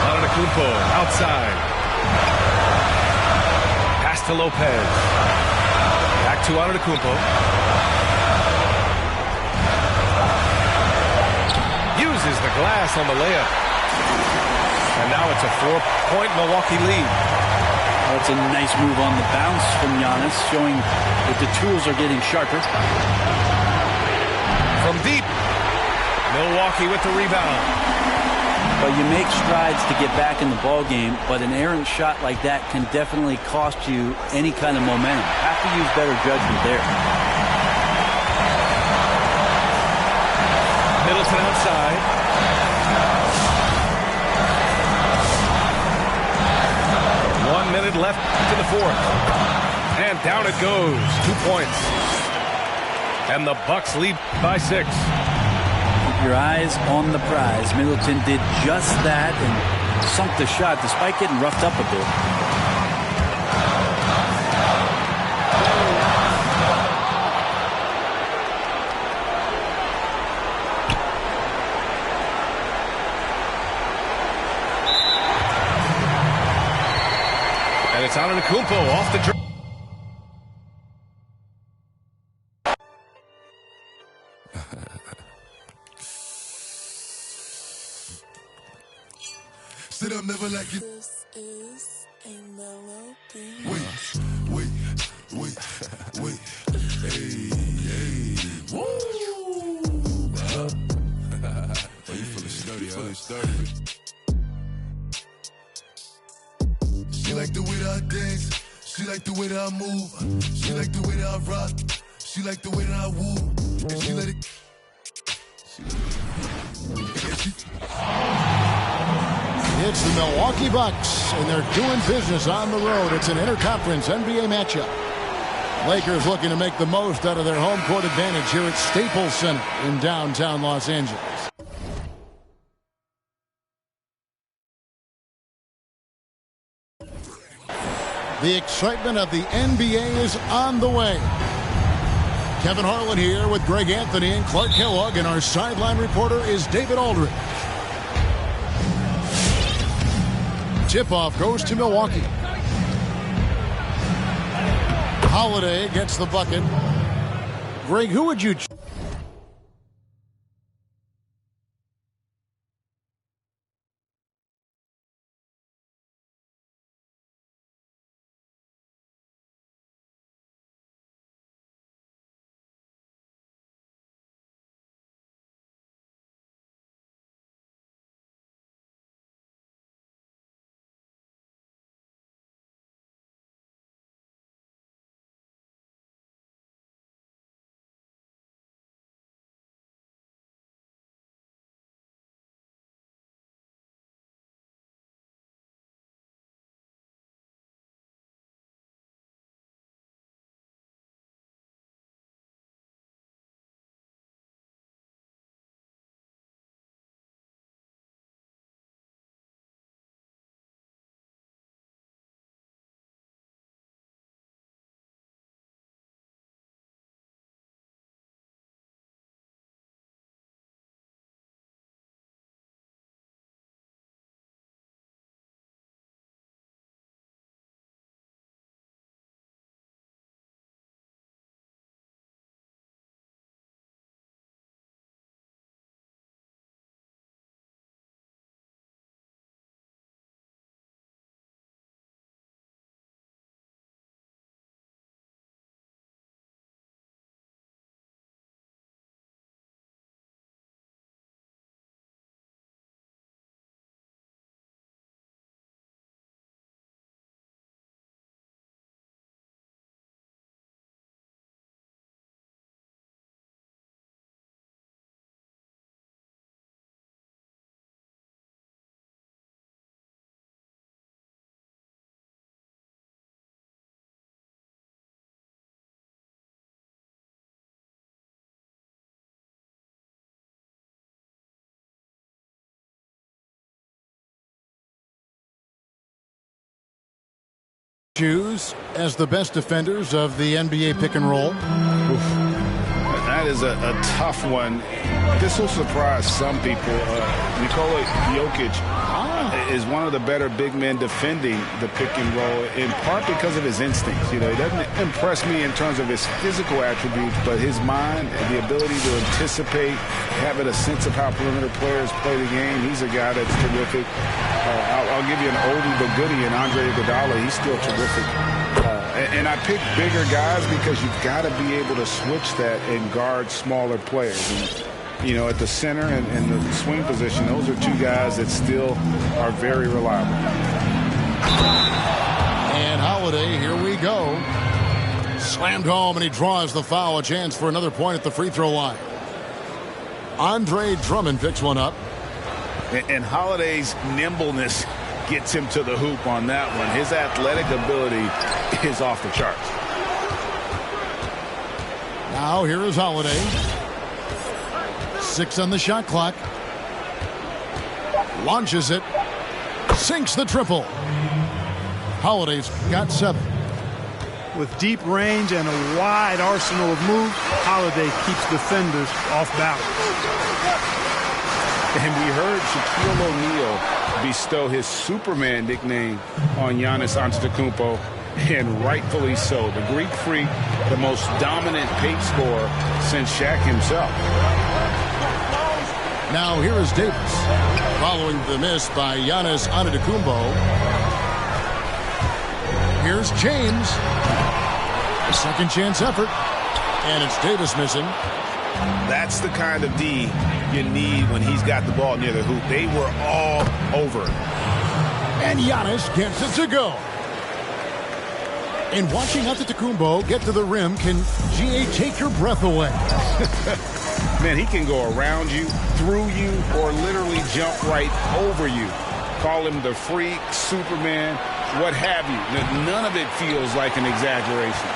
Antetokounmpo outside. Pass to Lopez. Back to Antetokounmpo. Uses the glass on the layup. And now it's a 4-point Milwaukee lead. That's a nice move on the bounce from Giannis, showing that the tools are getting sharper. From deep, Milwaukee with the rebound. Well, you make strides to get back in the ball game, but an errant shot like that can definitely cost you any kind of momentum. Have to use better judgment there. Middleton outside. Left to the fourth. And down it goes. 2 points. And the Bucks lead by 6. Keep your eyes on the prize. Middleton did just that and sunk the shot despite getting roughed up a bit. It's Antetokounmpo off the dribble. Sit up, never like it. This is a melody. Wait. Hey. Woo! Oh, you feeling sturdy, She like the way that I dance. She like the way that I move. She like the way that I rock. She like the way that I woo. And she let it. It's the Milwaukee Bucks, and they're doing business on the road. It's an interconference NBA matchup. Lakers looking to make the most out of their home court advantage here at Staples Center in downtown Los Angeles. The excitement of the NBA is on the way. Kevin Harlan here with Greg Anthony and Clark Kellogg, and our sideline reporter is David Aldridge. Tip-off goes to Milwaukee. Holiday gets the bucket. Greg, who would you... choose as the best defenders of the NBA pick and roll? That is a tough one. This will surprise some people. Nikola Jokic is one of the better big men defending the pick and roll, in part because of his instincts. You know, he doesn't impress me in terms of his physical attributes, but his mind and the ability to anticipate, having a sense of how perimeter players play the game. He's a guy that's terrific. I'll give you an oldie but goodie in Andre Iguodala. He's still terrific. And I pick bigger guys because you've got to be able to switch that and guard smaller players. And, you know, at the center and the swing position, those are two guys that still are very reliable. And Holiday, here we go. Slammed home, and he draws the foul. A chance for another point at the free throw line. Andre Drummond picks one up. And Holiday's nimbleness gets him to the hoop on that one. His athletic ability is off the charts. Now here is Holiday. 6 on the shot clock. Launches it. Sinks the triple. Holiday's got 7. With deep range and a wide arsenal of moves, Holiday keeps defenders off balance. And we heard Shaquille O'Neal bestow his Superman nickname on Giannis Antetokounmpo, and rightfully so. The Greek freak, the most dominant paint scorer since Shaq himself. Now here is Davis, following the miss by Giannis Antetokounmpo. Here's James. A second chance effort, and it's Davis missing. That's the kind of D you need when he's got the ball near the hoop. They were all over. And Giannis gets it to go. And watching Antetokounmpo get to the rim can, GA, take your breath away. Man, he can go around you, through you, or literally jump right over you. Call him the freak, Superman, what have you. None of it feels like an exaggeration.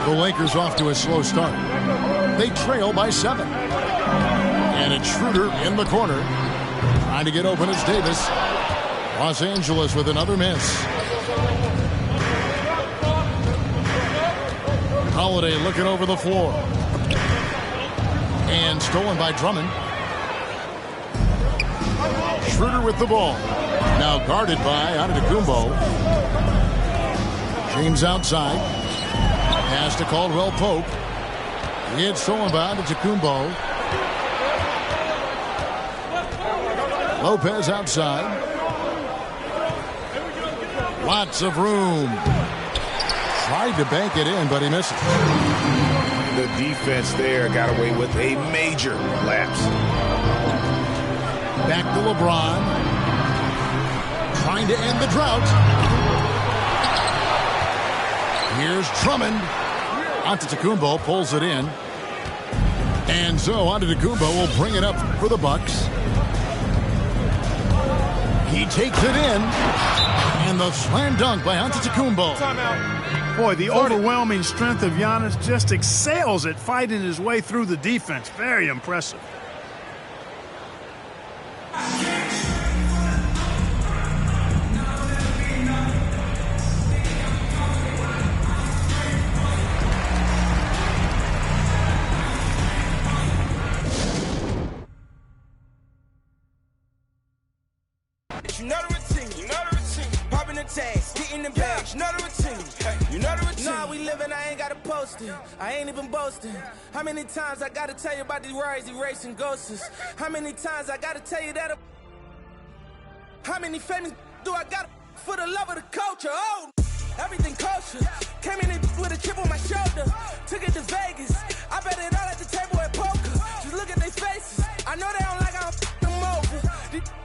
The Lakers off to a slow start. They trail by 7. And it's Schroeder in the corner. Trying to get open as Davis. Los Angeles with another miss. Holiday looking over the floor. And stolen by Drummond. Schroeder with the ball. Now guarded by Antetokounmpo. James outside. Pass to Caldwell Pope. It's stolen by Antetokounmpo. Lopez outside. Lots of room. Tried to bank it in, but he misses. The defense there got away with a major lapse. Back to LeBron. Trying to end the drought. Here's Drummond. Antetokounmpo pulls it in. And so Antetokounmpo will bring it up for the Bucks. He takes it in. And the slam dunk by Antetokounmpo. Boy, the overwhelming strength of Giannis just excels at fighting his way through the defense. Very impressive. You know the routine, you know the routine. Popping the tags, getting the bags, you know the routine. You know the routine. Nah, we living, I ain't gotta post it. I ain't even boasting. How many times I gotta tell you about these rides, erasing ghosts? How many times I gotta tell you that? How many famous do I got for the love of the culture? Oh, everything kosher. Came in with a chip on my shoulder. Took it to Vegas. I bet it all at the table at poker. Just look at their faces. I know they don't like how I'm over.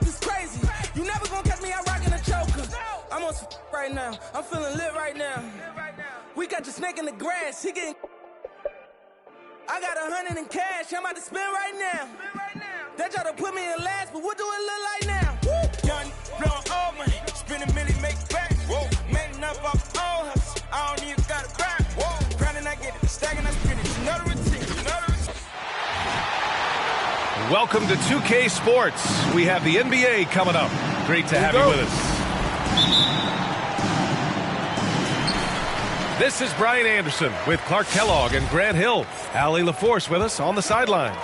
This is crazy. You never gonna catch me out rocking a choker. I'm on some right now. I'm feeling lit right now. We got the snake in the grass. He getting. I got 100 in cash. I'm about to spend right now. They try to put me in last, but what do it look like now? Young, blowing all money. Spend a million, make it back. Whoa, made enough off all hustle. I don't even got it back. Whoa, grinding, I get it. Stacking, I spend it. You know the routine. You know the routine. Welcome to 2K Sports. We have the NBA coming up. Great to have you with us. This is Brian Anderson with Clark Kellogg and Grant Hill. Allie LaForce with us on the sidelines.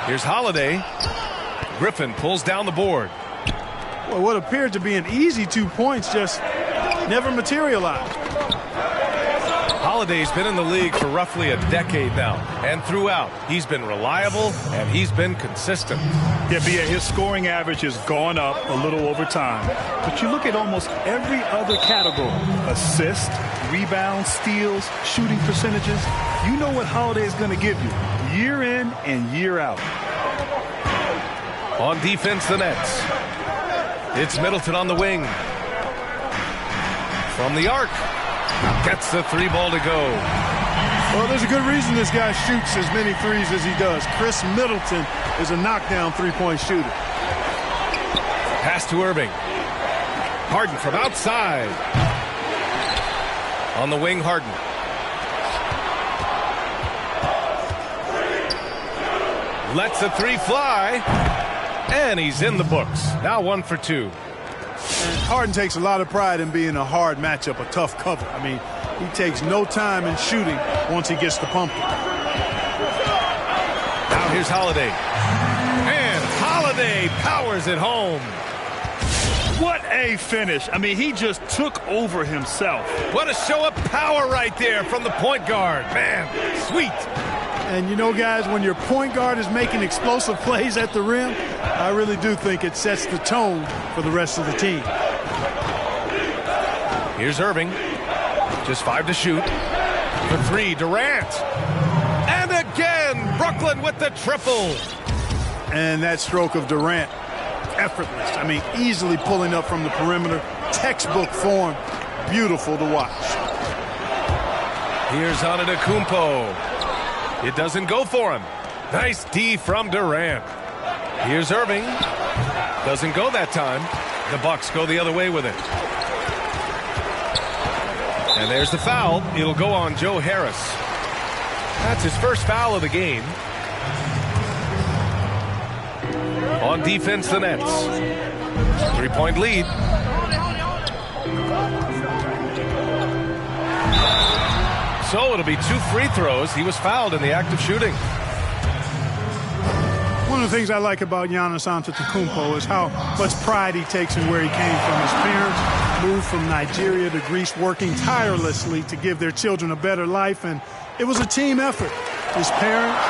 Here's Holiday. Griffin pulls down the board. Well, what appeared to be an easy 2 points just never materialized. Holiday's been in the league for roughly a decade now, and throughout, he's been reliable and he's been consistent. Yeah, B.A., his scoring average has gone up a little over time. But you look at almost every other category, assists, rebounds, steals, shooting percentages, you know what Holiday is going to give you year in and year out. On defense, the Nets. It's Middleton on the wing. From the arc. Gets the three ball to go. Well, there's a good reason this guy shoots as many threes as he does. Chris Middleton is a knockdown three-point shooter. Pass to Irving. Harden from outside. On the wing, Harden. Lets the three fly. And he's in the books. Now 1 for 2. And Harden takes a lot of pride in being a hard matchup, a tough cover. I mean, he takes no time in shooting once he gets the pumpkin. Now here's Holiday. And Holiday powers it home. What a finish. I mean, he just took over himself. What a show of power right there from the point guard. Man, sweet. And you know, guys, when your point guard is making explosive plays at the rim, I really do think it sets the tone for the rest of the team. Here's Irving. Just 5 to shoot. For 3, Durant. And again, Brooklyn with the triple. And that stroke of Durant, effortless. I mean, easily pulling up from the perimeter. Textbook form. Beautiful to watch. Here's Antetokounmpo. It doesn't go for him. Nice D from Durant. Here's Irving. Doesn't go that time. The Bucks go the other way with it. And there's the foul. It'll go on Joe Harris. That's his first foul of the game. On defense, the Nets. 3-point lead. So it'll be 2 free throws. He was fouled in the act of shooting. One of the things I like about Giannis Antetokounmpo is how much pride he takes in where he came from. His parents moved from Nigeria to Greece, working tirelessly to give their children a better life, and it was a team effort. His parents,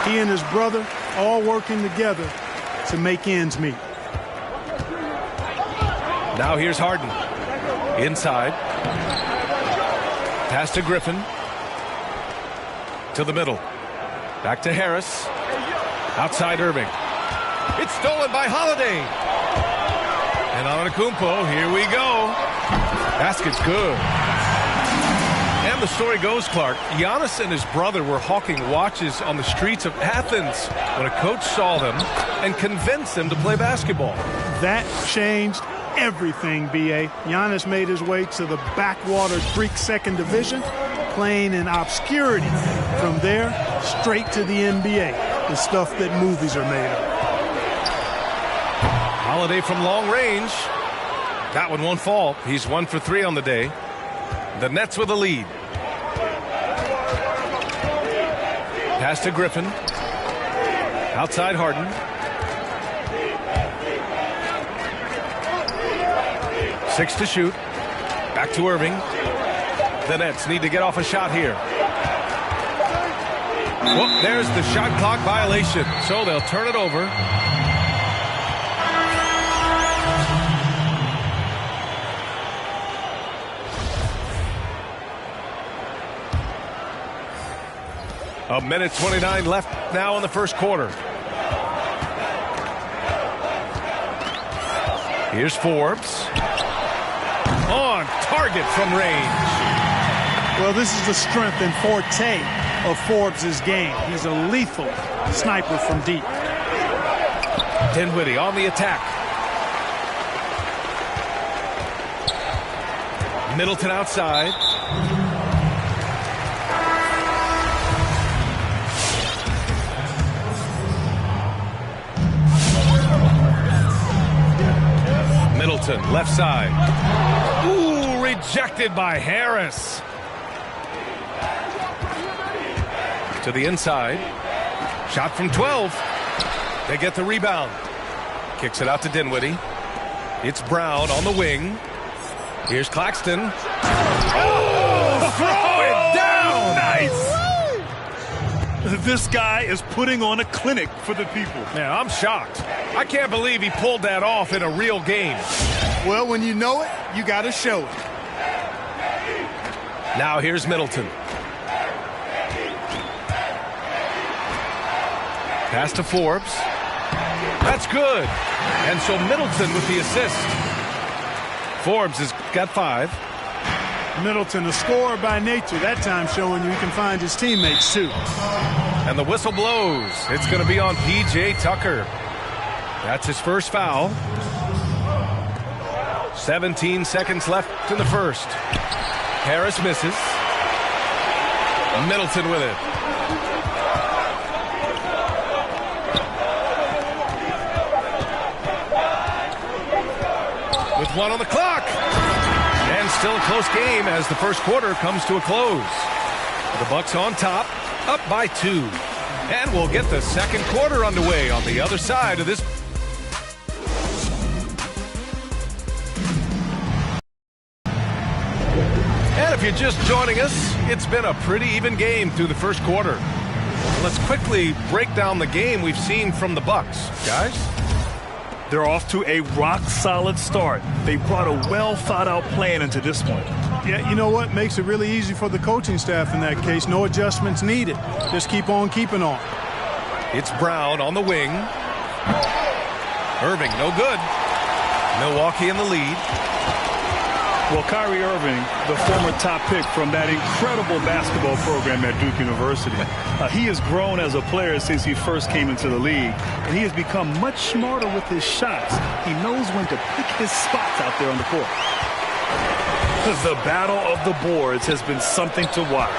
he and his brother, all working together to make ends meet. Now here's Harden. Inside. Pass to Griffin. To the middle. Back to Harris. Outside Irving. It's stolen by Holiday. And Antetokounmpo, here we go. Basket's good. And the story goes, Clark, Giannis and his brother were hawking watches on the streets of Athens when a coach saw them and convinced them to play basketball. That changed everything, B.A. Giannis made his way to the backwater Greek second division, playing in obscurity. From there, straight to the NBA, the stuff that movies are made of. Holiday from long range. That one won't fall. He's 1 for 3 on the day. The Nets with a lead. Pass to Griffin. Outside Harden. Six to shoot. Back to Irving. The Nets need to get off a shot here. Whoop, there's the shot clock violation. So they'll turn it over. A minute 29 left now in the first quarter. Here's Forbes. On target from range. Well, this is the strength and forte of Forbes' game. He's a lethal sniper from deep. Dinwiddie on the attack. Middleton outside. Middleton, left side. Ooh, rejected by Harris. To the inside. Shot from 12. They get the rebound. Kicks it out to Dinwiddie. It's Brown on the wing. Here's Claxton. Oh, throw it down! Nice! This guy is putting on a clinic for the people. Man, I'm shocked. I can't believe he pulled that off in a real game. Well, when you know it, you got to show it. Now here's Middleton. Pass to Forbes. That's good. And so Middleton with the assist. Forbes has got 5. Middleton, a scorer by nature, that time showing you he can find his teammates too. And the whistle blows. It's going to be on P.J. Tucker. That's his first foul. 17 seconds left in the first. Harris misses. Middleton with it. With 1 on the clock. And still a close game as the first quarter comes to a close. The Bucks on top, up by 2. And we'll get the second quarter underway on the other side of this. And if you're just joining us, it's been a pretty even game through the first quarter. Let's quickly break down the game we've seen from the Bucks. Guys? They're off to a rock-solid start. They brought a well-thought-out plan into this one. Yeah, you know what? Makes it really easy for the coaching staff in that case. No adjustments needed. Just keep on keeping on. It's Brown on the wing. Irving, no good. Milwaukee in the lead. Well, Kyrie Irving, the former top pick from that incredible basketball program at Duke University, he has grown as a player since he first came into the league, and he has become much smarter with his shots. He knows when to pick his spots out there on the court. The battle of the boards has been something to watch.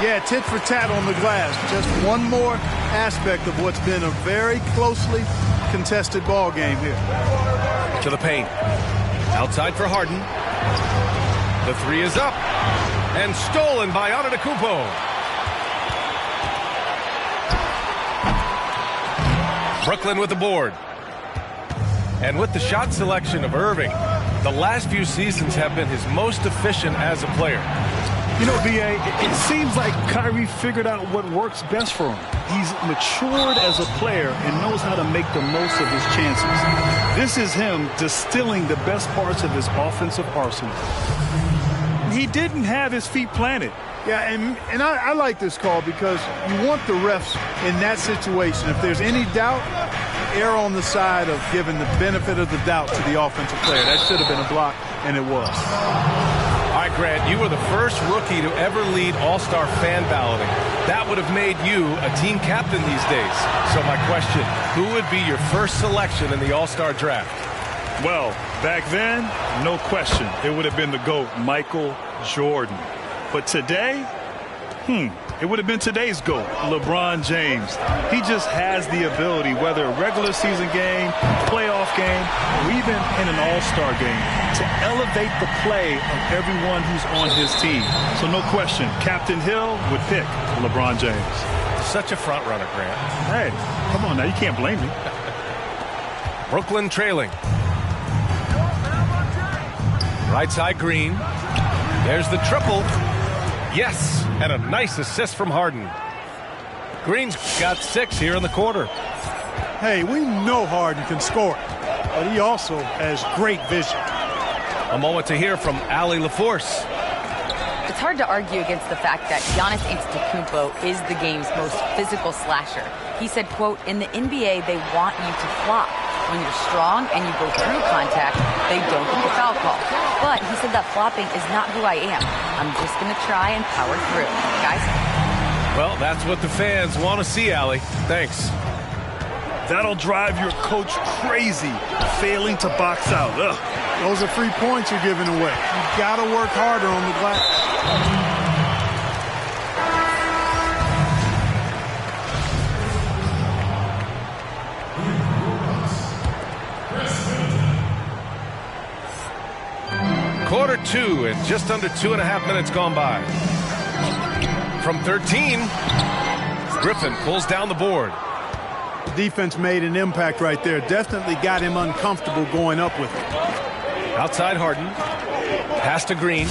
Yeah, tit for tat on the glass. Just one more aspect of what's been a very closely contested ball game here. To the paint. Outside for Harden. The three is up. And stolen by Antetokounmpo. Brooklyn with the board. And with the shot selection of Irving, the last few seasons have been his most efficient as a player. You know, B.A., it seems like Kyrie figured out what works best for him. He's matured as a player and knows how to make the most of his chances. This is him distilling the best parts of his offensive arsenal. He didn't have his feet planted. Yeah, and I like this call because you want the refs in that situation. If there's any doubt, err on the side of giving the benefit of the doubt to the offensive player. That should have been a block, and it was. All right, Grant, you were the first rookie to ever lead All-Star fan balloting. That would have made you a team captain these days. So my question, who would be your first selection in the All-Star draft? Well, back then, no question, it would have been the GOAT, Michael Jordan. But today, it would have been today's GOAT, LeBron James. He just has the ability, whether a regular season game, playoff game, or even in an all-star game, to elevate the play of everyone who's on his team. So no question, Captain Hill would pick LeBron James. Such a front runner, Grant. Hey, come on now, you can't blame me. Brooklyn trailing. Right side Green. There's the triple. Yes, and a nice assist from Harden. Green's got 6 here in the quarter. Hey, we know Harden can score, but he also has great vision. A moment to hear from Allie LaForce. It's hard to argue against the fact that Giannis Antetokounmpo is the game's most physical slasher. He said, quote, in the NBA, they want you to flop. When you're strong and you go through contact, they don't get the foul call. But he said that flopping is not who I am. I'm just going to try and power through. Guys? Well, that's what the fans want to see, Allie. Thanks. That'll drive your coach crazy, failing to box out. Ugh. Those are free points you're giving away. You've got to work harder on the glass. Quarter 2 and just under 2.5 minutes gone by. From 13, Griffin pulls down the board. The defense made an impact right there. Definitely got him uncomfortable going up with it. Outside Harden. Pass to Green.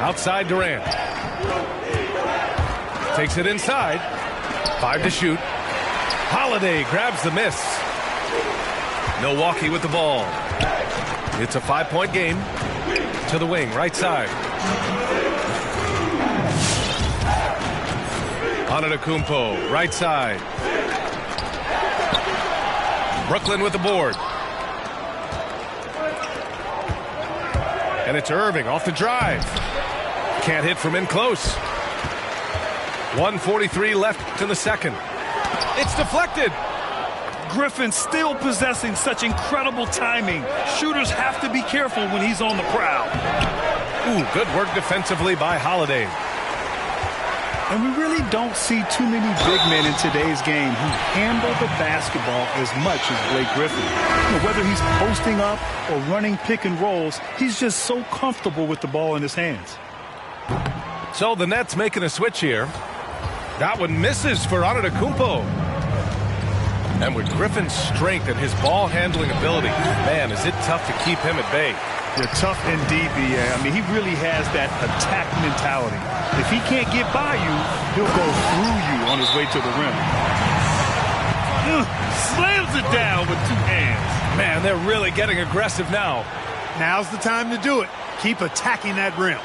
Outside Durant. Takes it inside. 5 to shoot. Holiday grabs the miss. Milwaukee with the ball. It's a 5-point game. To the wing, right side. Antetokounmpo, right side. Brooklyn with the board. And it's Irving off the drive. Can't hit from in close. 1:43 left in the second. It's deflected. Griffin still possessing such incredible timing. Shooters have to be careful when he's on the prowl. Ooh, good work defensively by Holiday. And we really don't see too many big men in today's game who handle the basketball as much as Blake Griffin. You know, whether he's posting up or running pick and rolls, he's just so comfortable with the ball in his hands. So the Nets making a switch here. That one misses for Antetokounmpo. And with Griffin's strength and his ball handling ability, man, is it tough to keep him at bay. They're tough indeed, B.A. I mean, he really has that attack mentality. If he can't get by you, he'll go through you on his way to the rim. Slams it down with 2 hands. Man, they're really getting aggressive now. Now's the time to do it. Keep attacking that rim.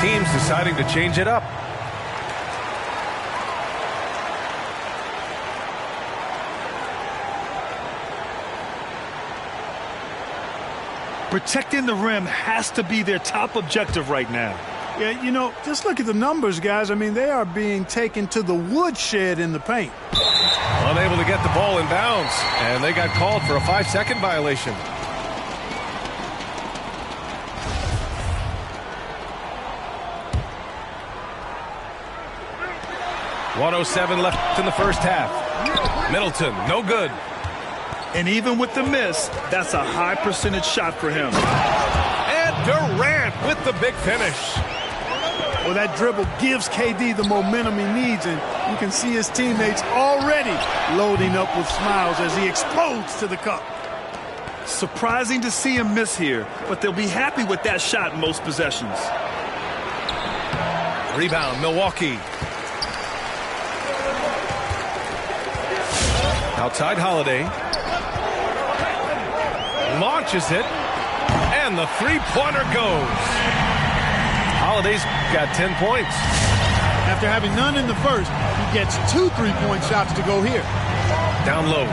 teams deciding to change it up. Protecting the rim has to be their top objective right now. Yeah, you know, just look at the numbers, guys. I mean, they are being taken to the woodshed in the paint. Unable to get the ball in bounds, and they got called for a 5-second violation. .107 left in the first half. Middleton, no good. And even with the miss, that's a high percentage shot for him. And Durant with the big finish. Well, that dribble gives KD the momentum he needs, and you can see his teammates already loading up with smiles as he explodes to the cup. Surprising to see him miss here, but they'll be happy with that shot in most possessions. Rebound, Milwaukee. Outside Holiday. Launches it, and the three-pointer goes. Holiday's got 10 points. After having none in the first, he gets 2 3-point shots to go here. Down low.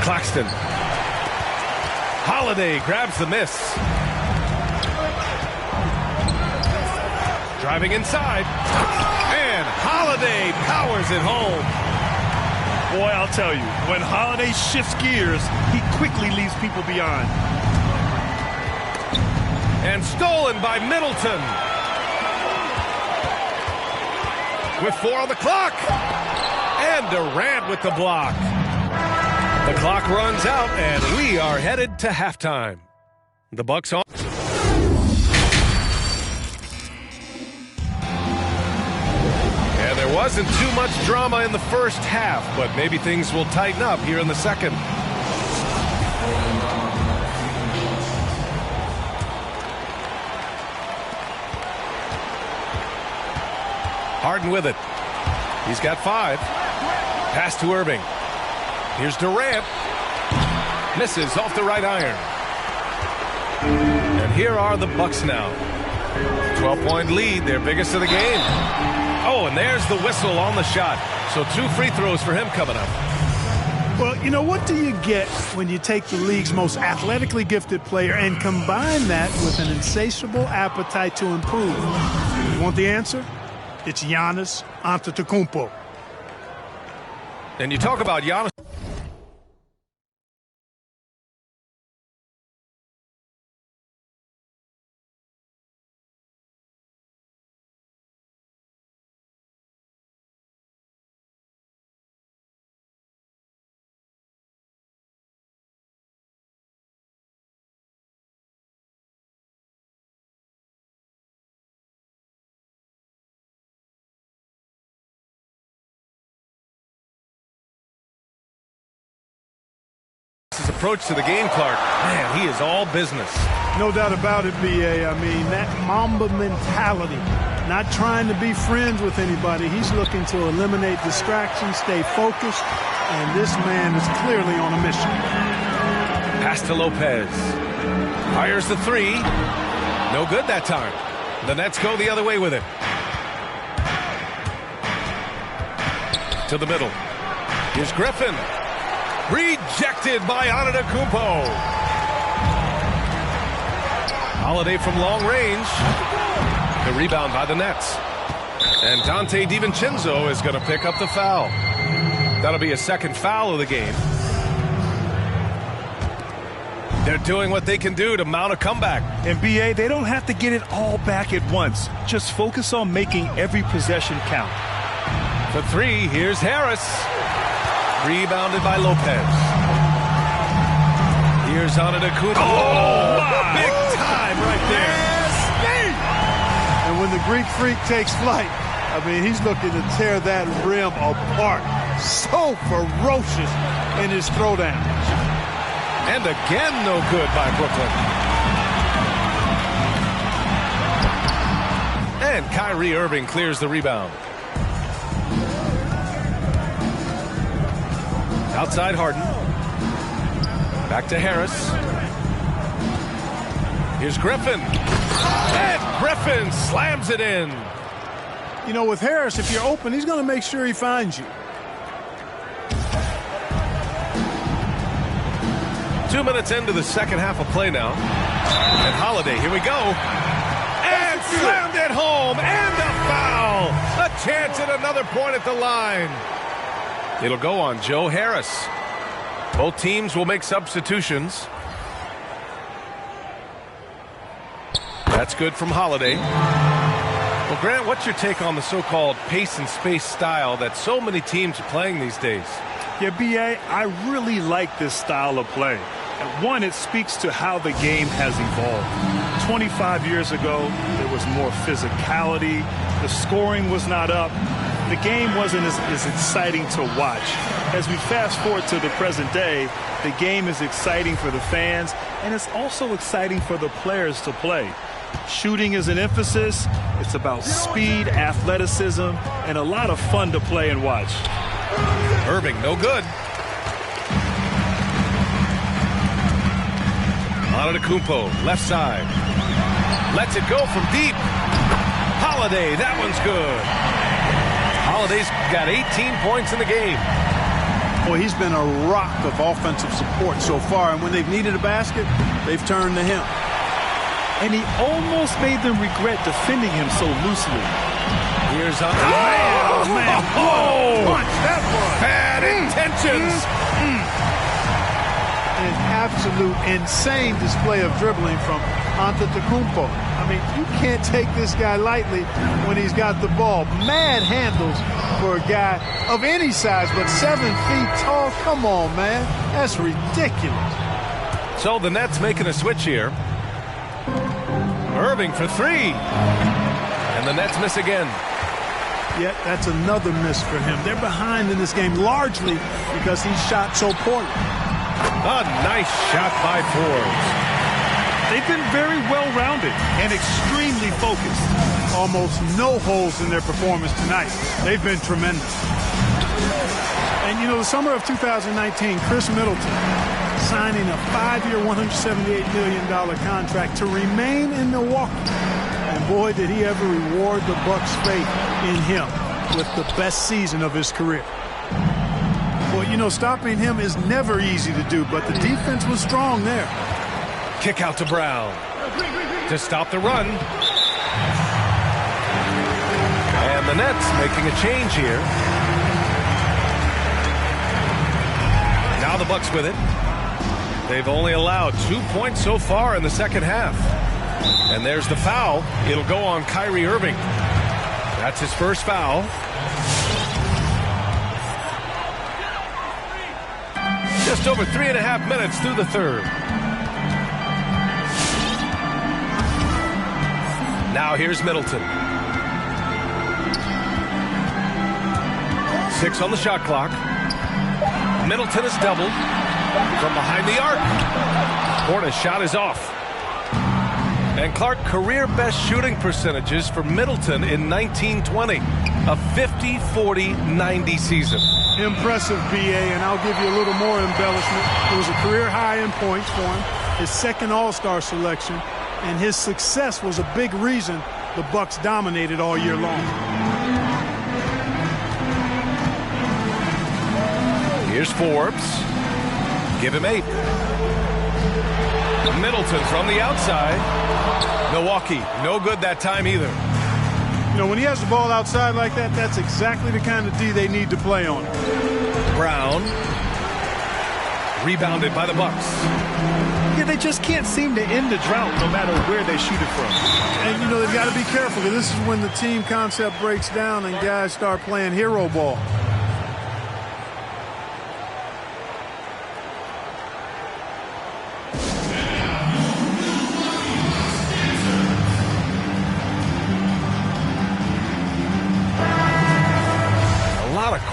Claxton. Holiday grabs the miss. Driving inside. And Holiday powers it home. Boy, I'll tell you, when Holiday shifts gears, he quickly leaves people behind. And stolen by Middleton. With 4 on the clock. And Durant with the block. The clock runs out, and we are headed to halftime. The Bucks on. And there wasn't too much drama in the first half, but maybe things will tighten up here in the second. Harden with it. He's got 5. Pass to Irving. Here's Durant. Misses off the right iron. And here are the Bucks now. 12-point lead, their biggest of the game. Oh, and there's the whistle on the shot. So 2 free throws for him coming up. Well, you know, what do you get when you take the league's most athletically gifted player and combine that with an insatiable appetite to improve? You want the answer? It's Giannis Antetokounmpo. And you talk about Giannis. His approach to the game, Clark. Man, he is all business. No doubt about it, B.A. I mean, that Mamba mentality, not trying to be friends with anybody. He's looking to eliminate distractions, stay focused, and this man is clearly on a mission. Pass to Lopez. Fires the 3. No good that time. The Nets go the other way with it. To the middle. Here's Griffin. Rejected by Antetokounmpo. Holiday from long range. The rebound by the Nets. And Dante DiVincenzo is going to pick up the foul. That'll be a second foul of the game. They're doing what they can do to mount a comeback. And B.A., they don't have to get it all back at once. Just focus on making every possession count. For 3, here's Harris. Rebounded by Lopez. Here's Antetokounmpo. Oh, big time right there. And when the Greek Freak takes flight, I mean, he's looking to tear that rim apart. So ferocious in his throwdown. And again, no good by Brooklyn. And Kyrie Irving clears the rebound. Outside Harden. Back to Harris. Here's Griffin. And Griffin slams it in. You know, with Harris, if you're open, he's going to make sure he finds you. 2 minutes into the second half of play now. And Holiday, here we go. And slammed it home. And a foul. A chance at another point at the line. It'll go on Joe Harris. Both teams will make substitutions. That's good from Holiday. Well, Grant, what's your take on the so-called pace and space style that so many teams are playing these days? Yeah, B.A., I really like this style of play. And one, it speaks to how the game has evolved. 25 years ago, there was more physicality. The scoring was not up. The game wasn't as exciting to watch. As we fast forward to the present day, the game is exciting for the fans, and it's also exciting for the players to play. Shooting is an emphasis. It's about speed, athleticism, and a lot of fun to play and watch. Irving, no good. Antetokounmpo, left side. Lets it go from deep. Holiday, that one's good. Holiday's got 18 points in the game. Boy, he's been a rock of offensive support so far, and when they've needed a basket, they've turned to him. And he almost made them regret defending him so loosely. Here's a man. Punch, that one. Bad intentions. An absolute insane display of dribbling from Antetokounmpo. I mean, you can't take this guy lightly when he's got the ball. Mad handles for a guy of any size, but 7 feet tall. Come on, man. That's ridiculous. So the Nets making a switch here. Irving for three. And the Nets miss again. Yeah, that's another miss for him. They're behind in this game largely because he shot so poorly. A nice shot by Forbes. They've been very well-rounded and extremely focused. Almost no holes in their performance tonight. They've been tremendous. And, you know, the summer of 2019, Chris Middleton signing a 5-year, $178 million contract to remain in Milwaukee. And, boy, did he ever reward the Bucks' faith in him with the best season of his career. Well, you know, stopping him is never easy to do, but the defense was strong there. Kick out to Brown to stop the run. And the Nets making a change here. Now the Bucks with it. They've only allowed 2 points so far in the second half. And there's the foul. It'll go on Kyrie Irving. That's his first foul. Just over 3.5 minutes through the third. Now here's Middleton. 6 on the shot clock. Middleton is doubled from behind the arc. Portis' shot is off. And Clark, career best shooting percentages for Middleton in 1920. A 50-40-90 season. Impressive, B.A., and I'll give you a little more embellishment. It was a career high in points for him, his second All-Star selection, and his success was a big reason the Bucks dominated all year long. Here's Forbes. Give him 8. Middleton from the outside. Milwaukee, no good that time either. You know, when he has the ball outside like that, that's exactly the kind of D they need to play on. Brown. Rebounded by the Bucks. Yeah, they just can't seem to end the drought no matter where they shoot it from. And, you know, they've got to be careful because this is when the team concept breaks down and guys start playing hero ball.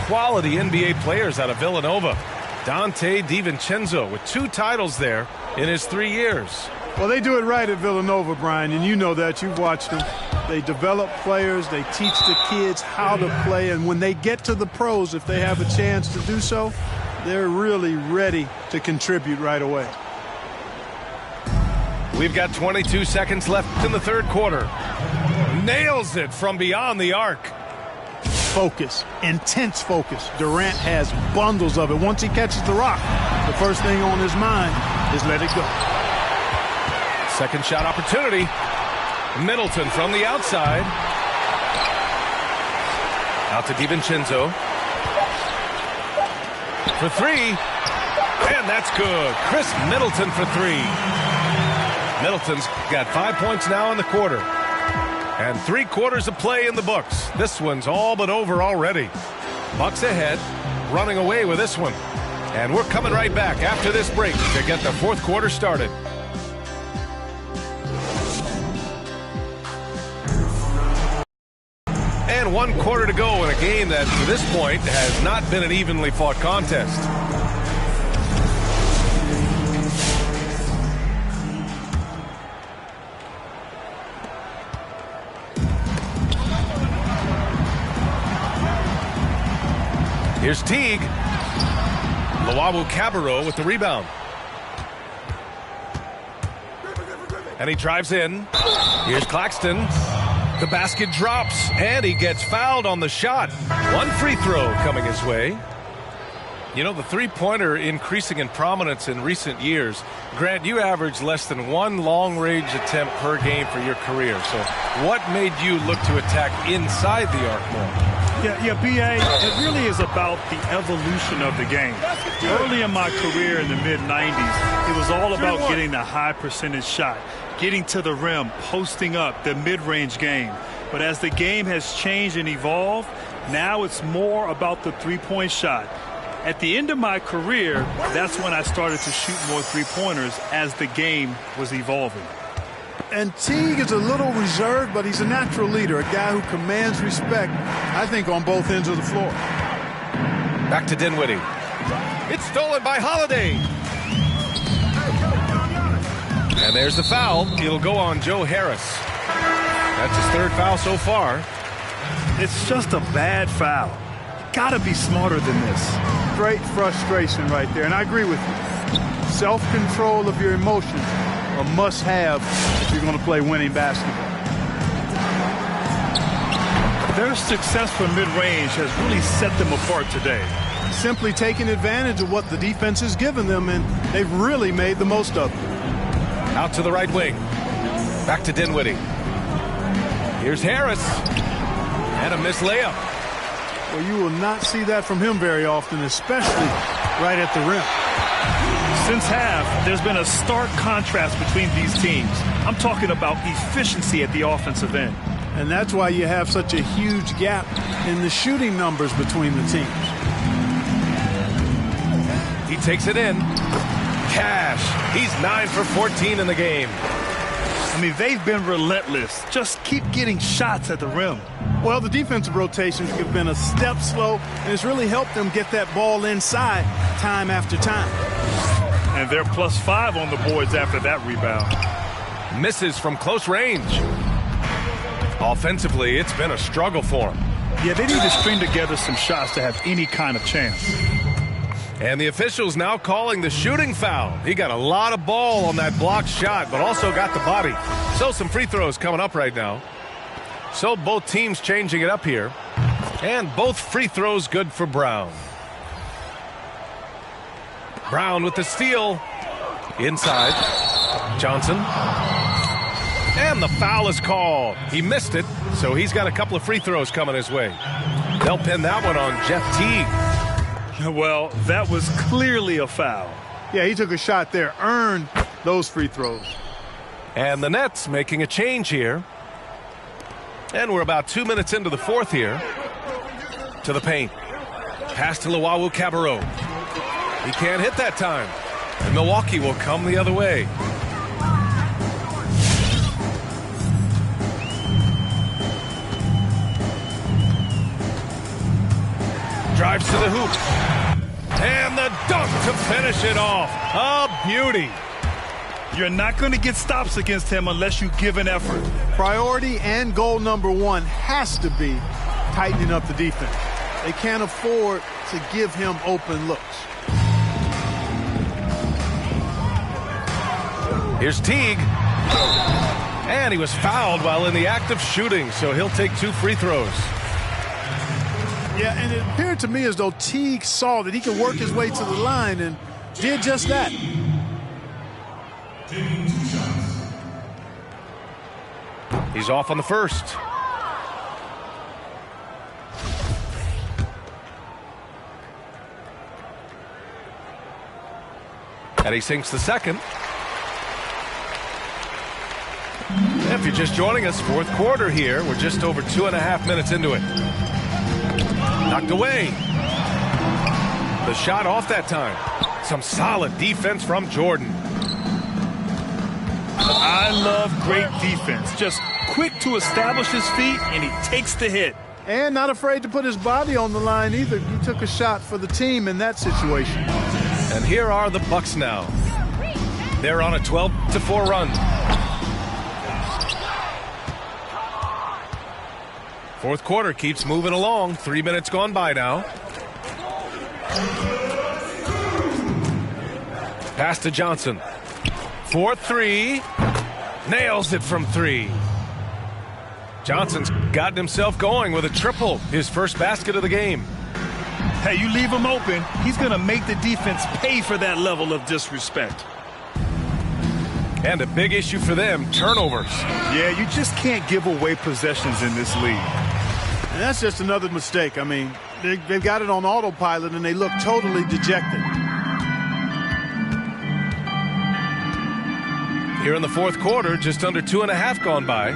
Quality NBA players out of Villanova. Dante DiVincenzo with 2 titles there in his 3 years. Well, they do it right at Villanova, Brian, and you know that. You've watched them. They develop players. They teach the kids how to play, and when they get to the pros, if they have a chance to do so, they're really ready to contribute right away. We've got 22 seconds left in the third quarter. Nails it from beyond the arc. Focus, intense focus. Durant has bundles of it. Once he catches the rock, the first thing on his mind is let it go. Second shot opportunity. Middleton from the outside. Out to DiVincenzo. For three. And that's good. Chris Middleton for three. Middleton's got 5 points now in the quarter. And 3 quarters of play in the books. This one's all but over already. Bucks ahead, running away with this one. And we're coming right back after this break to get the fourth quarter started. And 1 quarter to go in a game that, to this point, has not been an evenly fought contest. Here's Teague. Luwawu-Cabarrot with the rebound. And he drives in. Here's Claxton. The basket drops, and he gets fouled on the shot. 1 free throw coming his way. You know, the three-pointer increasing in prominence in recent years. Grant, you averaged less than 1 long-range attempt per game for your career. So what made you look to attack inside the arc more? Yeah, B.A., it really is about the evolution of the game. Early in my career in the mid-90s, it was all about getting the high percentage shot, getting to the rim, posting up, the mid-range game. But as the game has changed and evolved, now it's more about the three-point shot. At the end of my career, that's when I started to shoot more three-pointers as the game was evolving. And Teague is a little reserved, but he's a natural leader, a guy who commands respect, I think, on both ends of the floor. Back to Dinwiddie. It's stolen by Holiday. And there's the foul. It'll go on Joe Harris. That's his 3rd foul so far. It's just a bad foul. You gotta be smarter than this. Great frustration right there, and I agree with you. Self-control of your emotions a must-have if you're going to play winning basketball. Their success from mid-range has really set them apart today. Simply taking advantage of what the defense has given them, and they've really made the most of it. Out to the right wing. Back to Dinwiddie. Here's Harris. And a missed layup. Well, you will not see that from him very often, especially right at the rim. Since half, there's been a stark contrast between these teams. I'm talking about efficiency at the offensive end. And that's why you have such a huge gap in the shooting numbers between the teams. He takes it in. Cash. He's 9 for 14 in the game. I mean, they've been relentless. Just keep getting shots at the rim. Well, the defensive rotations have been a step slow, and it's really helped them get that ball inside time after time. And they're +5 on the boards after that rebound. Misses from close range. Offensively, it's been a struggle for him. Yeah, they need to string together some shots to have any kind of chance. And the officials now calling the shooting foul. He got a lot of ball on that blocked shot, but also got the body. So some free throws coming up right now. So both teams changing it up here. And both free throws good for Brown. Brown with the steal. Inside. Johnson. And the foul is called. He missed it, so he's got a couple of free throws coming his way. They'll pin that one on Jeff Teague. Well, that was clearly a foul. Yeah, he took a shot there, earned those free throws. And the Nets making a change here. And we're about 2 minutes into the fourth here. To the paint. Pass to Luwawu-Cabarrot. He can't hit that time. And Milwaukee will come the other way. Drives to the hoop. And the dunk to finish it off. A beauty. You're not going to get stops against him unless you give an effort. Priority and goal number one has to be tightening up the defense. They can't afford to give him open looks. Here's Teague. And he was fouled while in the act of shooting, so he'll take 2 free throws. Yeah, and it appeared to me as though Teague saw that he could work his way to the line and did just that. He's off on the first. And he sinks the second. If you're just joining us, fourth quarter here. We're just over 2.5 minutes into it. Knocked away. The shot off that time. Some solid defense from Jordan. I love great defense. Just quick to establish his feet, and he takes the hit. And not afraid to put his body on the line either. He took a shot for the team in that situation. And here are the Bucks now. They're on a 12-4 run. Fourth quarter keeps moving along. 3 minutes gone by now. Pass to Johnson. 4-3. Nails it from 3. Johnson's gotten himself going with a triple. His first basket of the game. Hey, you leave him open, he's going to make the defense pay for that level of disrespect. And a big issue for them, turnovers. Yeah, you just can't give away possessions in this league. And that's just another mistake. I mean, they've got it on autopilot, and they look totally dejected. Here in the fourth quarter, just under 2.5 gone by.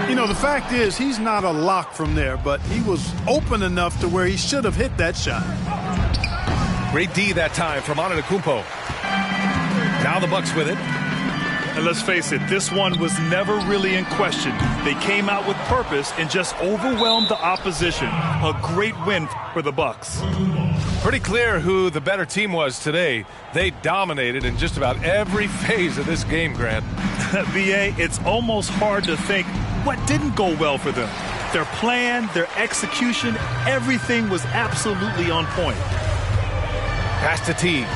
You know, the fact is, he's not a lock from there, but he was open enough to where he should have hit that shot. Great D that time from Antetokounmpo. Now the Bucks with it. And let's face it, this one was never really in question. They came out with purpose and just overwhelmed the opposition. A great win for the Bucks. Pretty clear who the better team was today. They dominated in just about every phase of this game, Grant. B.A., it's almost hard to think what didn't go well for them. Their plan, their execution, everything was absolutely on point. Pass to Teague.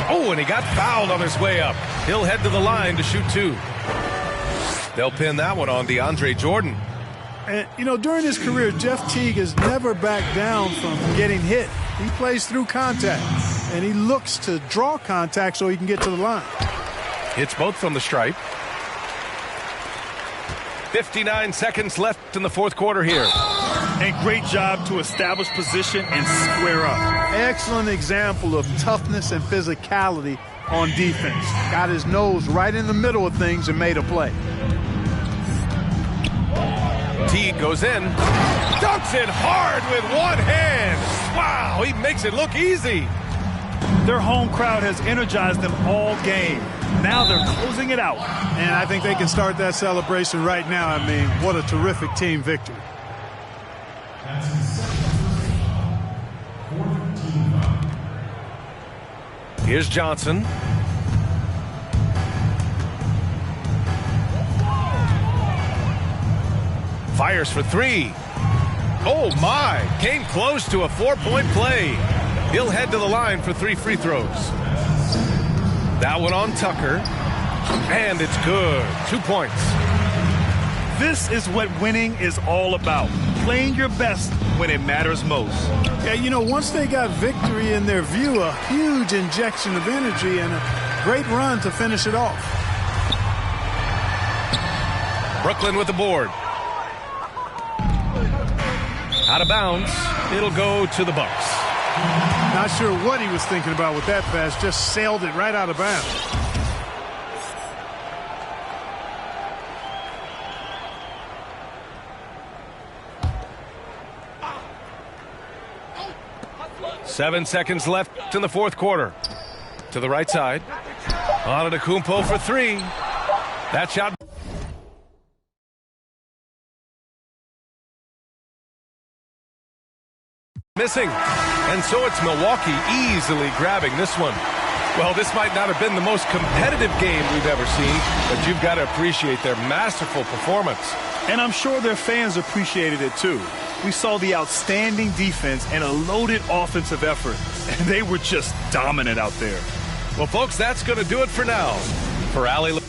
Oh, and he got fouled on his way up. He'll head to the line to shoot 2. They'll pin that one on DeAndre Jordan. And, you know, during his career, Jeff Teague has never backed down from getting hit. He plays through contact, and he looks to draw contact so he can get to the line. Hits both from the stripe. 59 seconds left in the fourth quarter here. And great job to establish position and square up. Excellent example of toughness and physicality on defense. Got his nose right in the middle of things and made a play. Teague goes in. Dunks it hard with one hand. Wow, he makes it look easy. Their home crowd has energized them all game. Now they're closing it out. And I think they can start that celebration right now. I mean, what a terrific team victory. Here's Johnson. Fires for 3. Oh, my. Came close to a 4-point play. He'll head to the line for 3 free throws. That one on Tucker. And it's good. 2 points. This is what winning is all about. Playing your best when it matters most. Yeah, you know, once they got victory in their view, a huge injection of energy and a great run to finish it off. Brooklyn with the board. Out of bounds. It'll go to the Bucks. Not sure what he was thinking about with that pass. Just sailed it right out of bounds. Seven seconds left in the fourth quarter. To the right side. Antetokounmpo for 3. That shot. Missing. And so it's Milwaukee easily grabbing this one. Well, this might not have been the most competitive game we've ever seen, but you've got to appreciate their masterful performance. And I'm sure their fans appreciated it too. we saw the outstanding defense and a loaded offensive effort. And they were just dominant out there. Well, folks, that's going to do it for now. For Allie